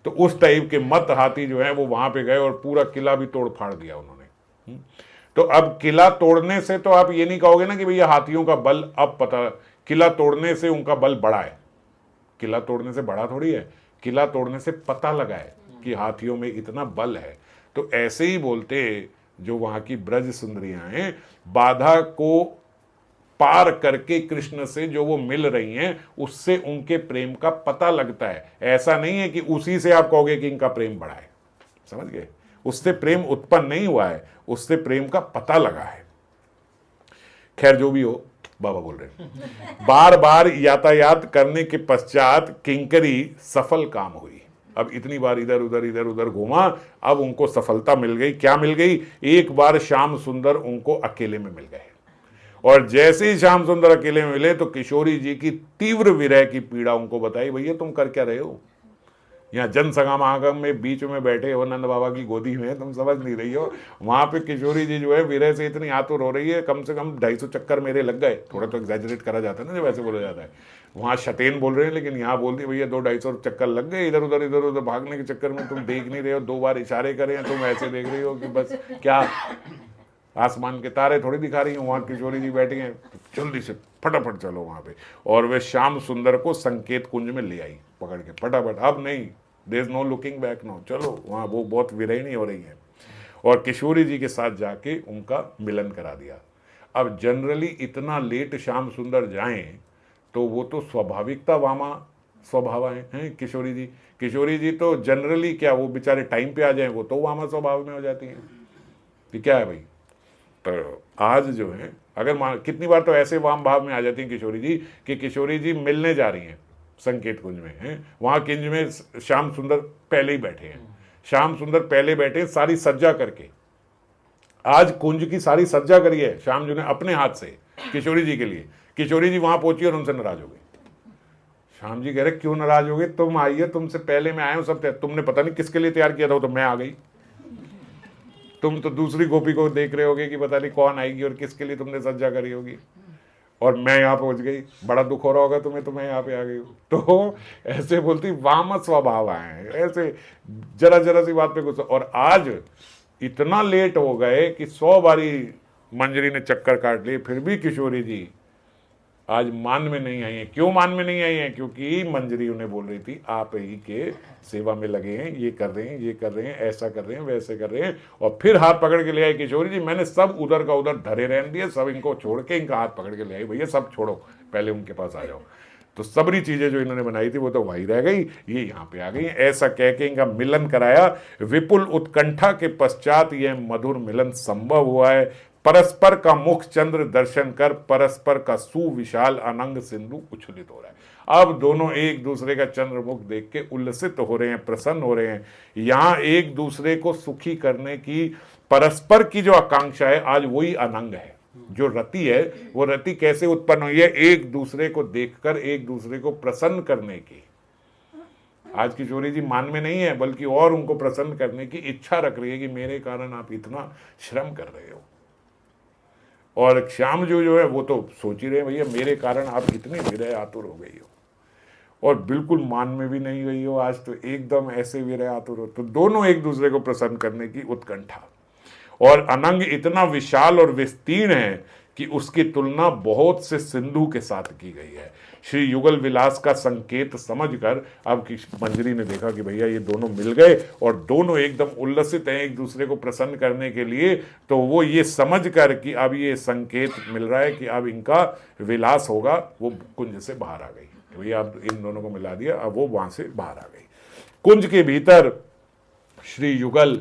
तो उस टाइप के मत हाथी जो है वो वहां पे गए और पूरा किला भी तोड़ फाड़ दिया उन्होंने। तो अब किला तोड़ने से तो आप ये नहीं कहोगे ना कि भैया हाथियों का बल, अब पता किला तोड़ने से उनका बल बढ़ा है, किला तोड़ने से बढ़ा थोड़ी है, किला तोड़ने से पता लगा है कि हाथियों में इतना बल है। तो ऐसे ही बोलते जो वहां की ब्रज सुंदरियां हैं, बाधा को पार करके कृष्ण से जो वो मिल रही हैं उससे उनके प्रेम का पता लगता है। ऐसा नहीं है कि उसी से आप कहोगे कि इनका प्रेम बढ़ा है, समझ गए। उससे प्रेम उत्पन्न नहीं हुआ है, उससे प्रेम का पता लगा है। खैर जो भी हो, बाबा बोल रहे हैं बार बार यातायात करने के पश्चात किंकरी सफल काम हुई। अब इतनी बार इधर उधर घूमा, अब उनको सफलता मिल गई। क्या मिल गई, एक बार श्याम सुंदर उनको अकेले में मिल गए, और जैसे ही श्याम सुंदर अकेले में मिले तो किशोरी जी की तीव्र विरह की पीड़ा उनको बताई। भैया तुम कर क्या रहे हो, यहाँ जन समागम में बीच में बैठे हो, नंद बाबा की गोदी में, तुम समझ नहीं रही हो। वहाँ पे किशोरी जी जो है विरह से इतनी आतुर हो रही है, कम से कम 250 चक्कर मेरे लग गए। थोड़ा तो एग्जैजरेट करा जाता है ना, जब ऐसे बोला जाता है। वहाँ शतेन बोल रहे हैं, लेकिन यहाँ बोल दी भैया 200-250 चक्कर लग गए, इधर उधर भागने के चक्कर में तुम देख नहीं रहे हो, 2 बार इशारे करे हैं, तुम ऐसे देख रही हो कि बस क्या आसमान के तारे थोड़ी दिखा रही हूँ। वहाँ किशोरी जी बैठी हैं, जल्दी से फटाफट चलो वहाँ पे। और वे श्याम सुंदर को संकेत कुंज में ले आई पकड़ के फटाफट। अब नहीं, there is no looking back now, चलो वहाँ। वो बहुत विरहिणी हो रही है और किशोरी जी के साथ जाके उनका मिलन करा दिया। अब जनरली इतना लेट श्याम सुंदर जाएं तो वो तो स्वाभाविकता वामा स्वभाव हैं किशोरी जी। किशोरी जी तो जनरली क्या, वो बेचारे टाइम पे आ जाएं, वो तो वामा स्वभाव में हो जाती हैं कि क्या है भाई। तो आज जो है अगर कितनी बार तो ऐसे वाम भाव में आ जाती हैं किशोरी जी कि किशोरी जी मिलने जा रही हैं संकेत कुंज में, हैं वहाँ कुंज में श्याम सुंदर पहले ही बैठे हैं। श्याम सुंदर पहले बैठे सारी सज्जा करके। आज कुंज की सारी सज्जा करी है श्याम जी ने अपने हाथ से किशोरी जी के लिए। किशोरी जी वहां पहुंची और उनसे नाराज हो गई। श्याम जी कह रहे क्यों नाराज हो गए, तुम आई है, तुमसे पहले मैं आया हूं, सब तुमने पता नहीं किसके लिए तैयार किया था, तो मैं आ गई। तुम तो दूसरी गोपी को देख रहे होगे कि पता नहीं कौन आएगी और किसके लिए तुमने सज्जा करी होगी, और मैं यहाँ पहुंच गई, बड़ा दुख हो रहा होगा तुम्हें, तो मैं यहाँ पे आ गई हूँ। तो ऐसे बोलती वाम स्वभाव आए, ऐसे जरा जरा सी बात पे गुस्सा। और आज इतना लेट हो गए कि 100 बारी मंजरी ने चक्कर काट लिए, फिर भी किशोरी जी आज मान में नहीं आई है। क्यों मान में नहीं आई है? क्योंकि मंजरी उन्हें बोल रही थी आप ही के सेवा में लगे हैं, ये कर रहे हैं, ये कर रहे हैं, ऐसा कर रहे हैं, वैसे कर रहे हैं। और फिर हाथ पकड़ के ले आई किशोरी जी, मैंने सब उधर का उधर धरे रहने दिए, सब इनको छोड़ के इनका हाथ पकड़ के ले आई, भैया सब छोड़ो, पहले उनके पास आ जाओ। तो सबरी चीजें जो इन्होंने बनाई थी वो तो वही रह गई, ये यहाँ पे आ गई। ऐसा कह के इनका मिलन कराया। विपुल उत्कंठा के पश्चात यह मधुर मिलन संभव हुआ है। परस्पर का मुख चंद्र दर्शन कर परस्पर का सुविशाल अनंग सिंधु उछलित हो रहा है। अब दोनों एक दूसरे का चंद्रमुख देख के उल्लसित हो रहे हैं, प्रसन्न हो रहे हैं। यहां एक दूसरे को सुखी करने की परस्पर की जो आकांक्षा है, आज वही अनंग है। जो रति है वो रति कैसे उत्पन्न हुई है? एक दूसरे को देखकर एक दूसरे को प्रसन्न करने की। आज किशोरी जी मान में नहीं है, बल्कि और उनको प्रसन्न करने की इच्छा रख रही है कि मेरे कारण आप इतना श्रम कर रहे हो। और श्याम जो है वो तो सोच ही रहे भैया मेरे कारण आप इतने विरह आतुर हो गई हो, और बिल्कुल मान में भी नहीं गई हो, आज तो एकदम ऐसे विरह आतुर हो। तो दोनों एक दूसरे को प्रसन्न करने की उत्कंठा। और अनंग इतना विशाल और विस्तीर्ण है कि उसकी तुलना बहुत से सिंधु के साथ की गई है। श्री युगल विलास का संकेत समझकर अब मंजरी ने देखा कि भैया ये दोनों मिल गए और दोनों एकदम उल्लसित हैं एक दूसरे को प्रसन्न करने के लिए। तो वो ये समझ कर कि अब ये संकेत मिल रहा है कि अब इनका विलास होगा, वो कुंज से बाहर आ गई। भैया अब इन दोनों को मिला दिया, अब वो वहां से बाहर आ गई। कुंज के भीतर श्री युगल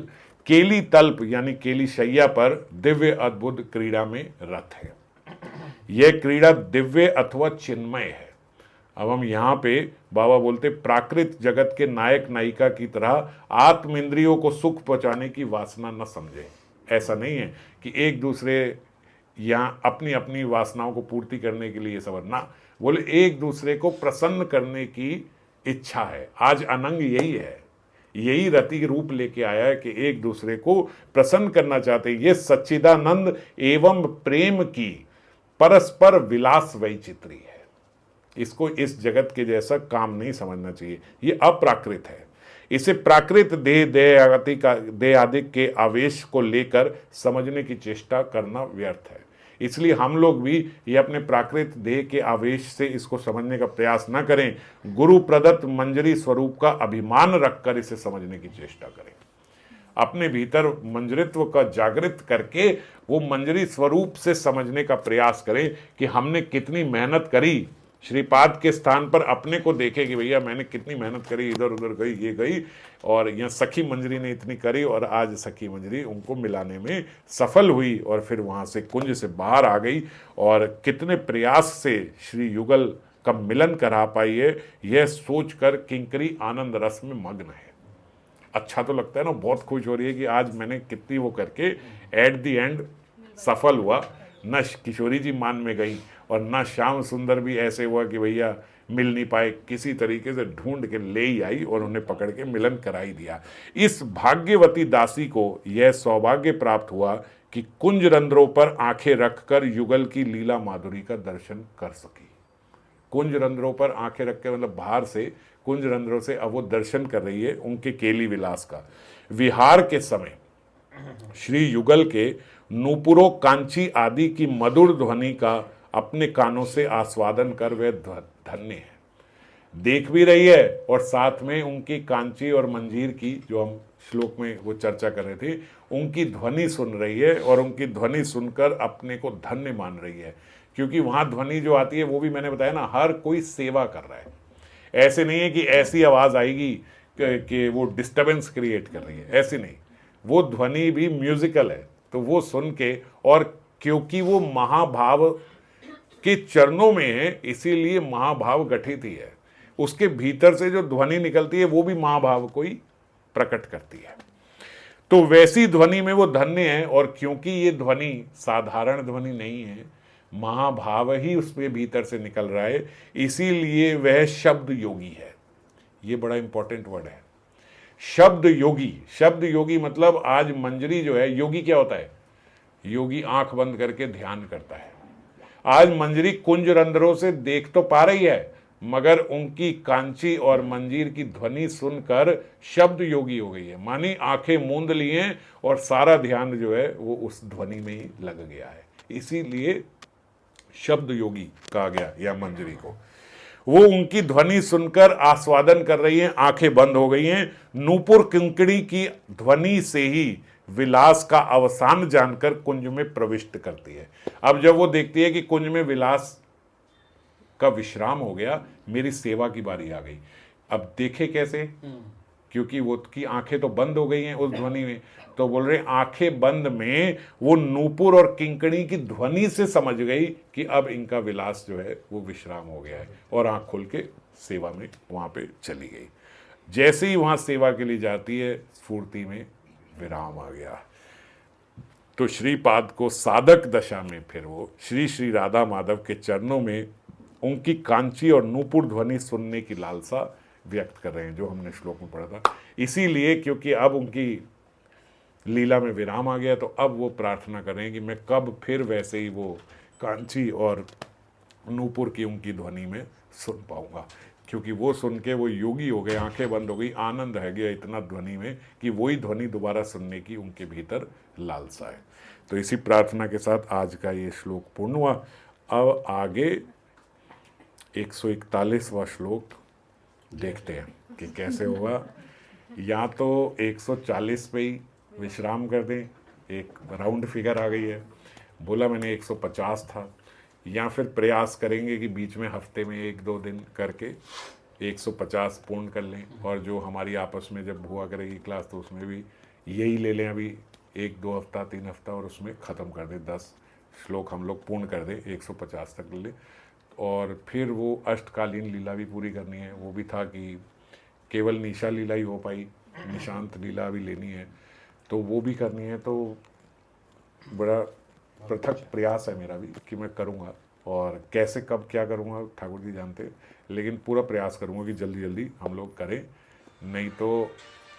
केली तल्प यानी केली शैया पर दिव्य अद्भुत क्रीड़ा में रत है। यह क्रीड़ा दिव्य अथवा चिन्मय है। अब हम यहाँ पे बाबा बोलते प्राकृत जगत के नायक नायिका की तरह आत्म इंद्रियों को सुख पहुंचाने की वासना न समझे। ऐसा नहीं है कि एक दूसरे यहाँ अपनी अपनी वासनाओं को पूर्ति करने के लिए सब ना, बोले एक दूसरे को प्रसन्न करने की इच्छा है। आज अनंग यही है, यही रति रूप लेके आया है कि एक दूसरे को प्रसन्न करना चाहते हैं। ये सच्चिदानंद एवं प्रेम की परस्पर विलास वैचित्री है। इसको इस जगत के जैसा काम नहीं समझना चाहिए, ये अप्राकृत है। इसे प्राकृत देह आदि के आवेश को लेकर समझने की चेष्टा करना व्यर्थ है। इसलिए हम लोग भी ये अपने प्राकृत देह के आवेश से इसको समझने का प्रयास न करें। गुरु प्रदत्त मंजरी स्वरूप का अभिमान रखकर इसे समझने की चेष्टा करें। अपने भीतर मंजरित्व का जागृत करके वो मंजरी स्वरूप से समझने का प्रयास करें कि हमने कितनी मेहनत करी। श्रीपाद के स्थान पर अपने को देखे कि भैया मैंने कितनी मेहनत करी, इधर उधर गई, ये गई, और यहाँ सखी मंजरी ने इतनी करी, और आज सखी मंजरी उनको मिलाने में सफल हुई और फिर वहाँ से कुंज से बाहर आ गई। और कितने प्रयास से श्री युगल का मिलन करा पाई है, यह सोचकर किंकरी आनंद रस में मग्न है। अच्छा तो लगता है ना, बहुत खुश हो रही है कि आज मैंने कितनी वो करके एट दी एंड सफल हुआ। न किशोरी जी मान में गई और न श्याम सुंदर भी ऐसे हुआ कि भैया मिल नहीं पाए, किसी तरीके से ढूंढ के ले ही आई और उन्हें पकड़ के मिलन करा ही दिया। इस भाग्यवती दासी को यह सौभाग्य प्राप्त हुआ कि कुंज रंध्रों पर आंखें रखकर युगल की लीला माधुरी का दर्शन कर सकी। कुंज रंध्रों पर आंखें रख के मतलब बाहर से कुंज रंध्रों से अब वो दर्शन कर रही है उनके केली विलास का। विहार के समय श्री युगल के नूपुरों, कांची आदि की मधुर ध्वनि का अपने कानों से आस्वादन कर वे धन्य है। देख भी रही है और साथ में उनकी कांची और मंजीर की, जो हम श्लोक में वो चर्चा कर रहे थे, उनकी ध्वनि सुन रही है और उनकी ध्वनि सुनकर अपने को धन्य मान रही है। क्योंकि वहां ध्वनि जो आती है वो भी मैंने बताया ना, हर कोई सेवा कर रहा है। ऐसे नहीं है कि ऐसी आवाज आएगी कि वो डिस्टरबेंस क्रिएट कर रही है, ऐसी नहीं। वो ध्वनि भी म्यूजिकल है, तो वो सुन के, और क्योंकि वो महाभाव के चरणों में है इसीलिए महाभाव गठित ही है। उसके भीतर से जो ध्वनि निकलती है वो भी महाभाव को ही प्रकट करती है। तो वैसी ध्वनि में वो धन्य है, और क्योंकि ये ध्वनि साधारण ध्वनि नहीं है, महाभाव ही उसमें भीतर से निकल रहा है, इसीलिए वह शब्द योगी है। ये बड़ा इंपॉर्टेंट वर्ड है, शब्द योगी। शब्द योगी मतलब आज मंजरी जो है, योगी क्या होता है? योगी आंख बंद करके ध्यान करता है। आज मंजरी कुंज रंध्रों से देख तो पा रही है, मगर उनकी कांची और मंजीर की ध्वनि सुनकर शब्द योगी हो गई है। मानी आंखें मूंद ली हैं और सारा ध्यान जो है वो उस ध्वनि में ही लग गया है, इसीलिए शब्द योगी कहा गया या मंजरी को। वो उनकी ध्वनि सुनकर आस्वादन कर रही हैं, आंखें बंद हो गई हैं। नूपुर किंकड़ी की ध्वनि से ही विलास का अवसान जानकर कुंज में प्रविष्ट करती है। अब जब वो देखती है कि कुंज में विलास का विश्राम हो गया, मेरी सेवा की बारी आ गई। अब देखे कैसे? क्योंकि वो की आंखें तो बंद हो गई हैं उस ध्वनि में, तो बोल रहे आंखें बंद में वो नूपुर और किंकड़ी की ध्वनि से समझ गई कि अब इनका विलास जो है वो विश्राम हो गया है, और आंख खोल के सेवा में वहां पे चली गई। जैसे ही वहां सेवा के लिए जाती है, स्फूर्ति में विराम आ गया। तो श्रीपाद को साधक दशा में फिर वो श्री श्री राधा माधव के चरणों में उनकी कांची और नूपुर ध्वनि सुनने की लालसा व्यक्त कर रहे हैं, जो हमने श्लोक में पढ़ा था। इसीलिए क्योंकि अब उनकी लीला में विराम आ गया, तो अब वो प्रार्थना कर रहे हैं कि मैं कब फिर वैसे ही वो कांची और नूपुर की उनकी ध्वनि में सुन पाऊंगा। क्योंकि वो सुन के वो योगी हो गए, आंखें बंद हो गई, आनंद है गया इतना ध्वनि में कि वही ध्वनि दोबारा सुनने की उनके भीतर लालसा है। तो इसी प्रार्थना के साथ आज का ये श्लोक पूर्ण हुआ। अब आगे 141वां श्लोक देखते हैं कि कैसे होगा। या तो 140 पे ही विश्राम कर दें, एक राउंड फिगर आ गई है, बोला मैंने 150 था, या फिर प्रयास करेंगे कि बीच में हफ्ते में 1-2 दिन करके 150 पूर्ण कर लें, और जो हमारी आपस में जब हुआ करेगी क्लास तो उसमें भी यही ले लें, अभी 1-2 हफ्ता 3 हफ्ता, और उसमें ख़त्म कर दें, 10 श्लोक हम लोग पूर्ण कर दें, 150 तक ले लें। और फिर वो अष्टकालीन लीला भी पूरी करनी है। वो भी था कि केवल निशा लीला ही हो पाई, निशांत लीला भी लेनी है, तो वो भी करनी है। तो बड़ा पृथक प्रयास है मेरा भी कि मैं करूँगा, और कैसे कब क्या करूँगा ठाकुर जी जानते हैं, लेकिन पूरा प्रयास करूँगा कि जल्दी जल्दी हम लोग करें। नहीं तो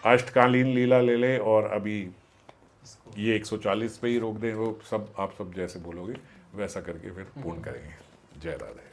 अष्टकालीन लीला ले लें और अभी ये 140 पे ही रोक दें, वो सब आप सब जैसे बोलोगे वैसा करके फिर पूर्ण करेंगे। जय राधे।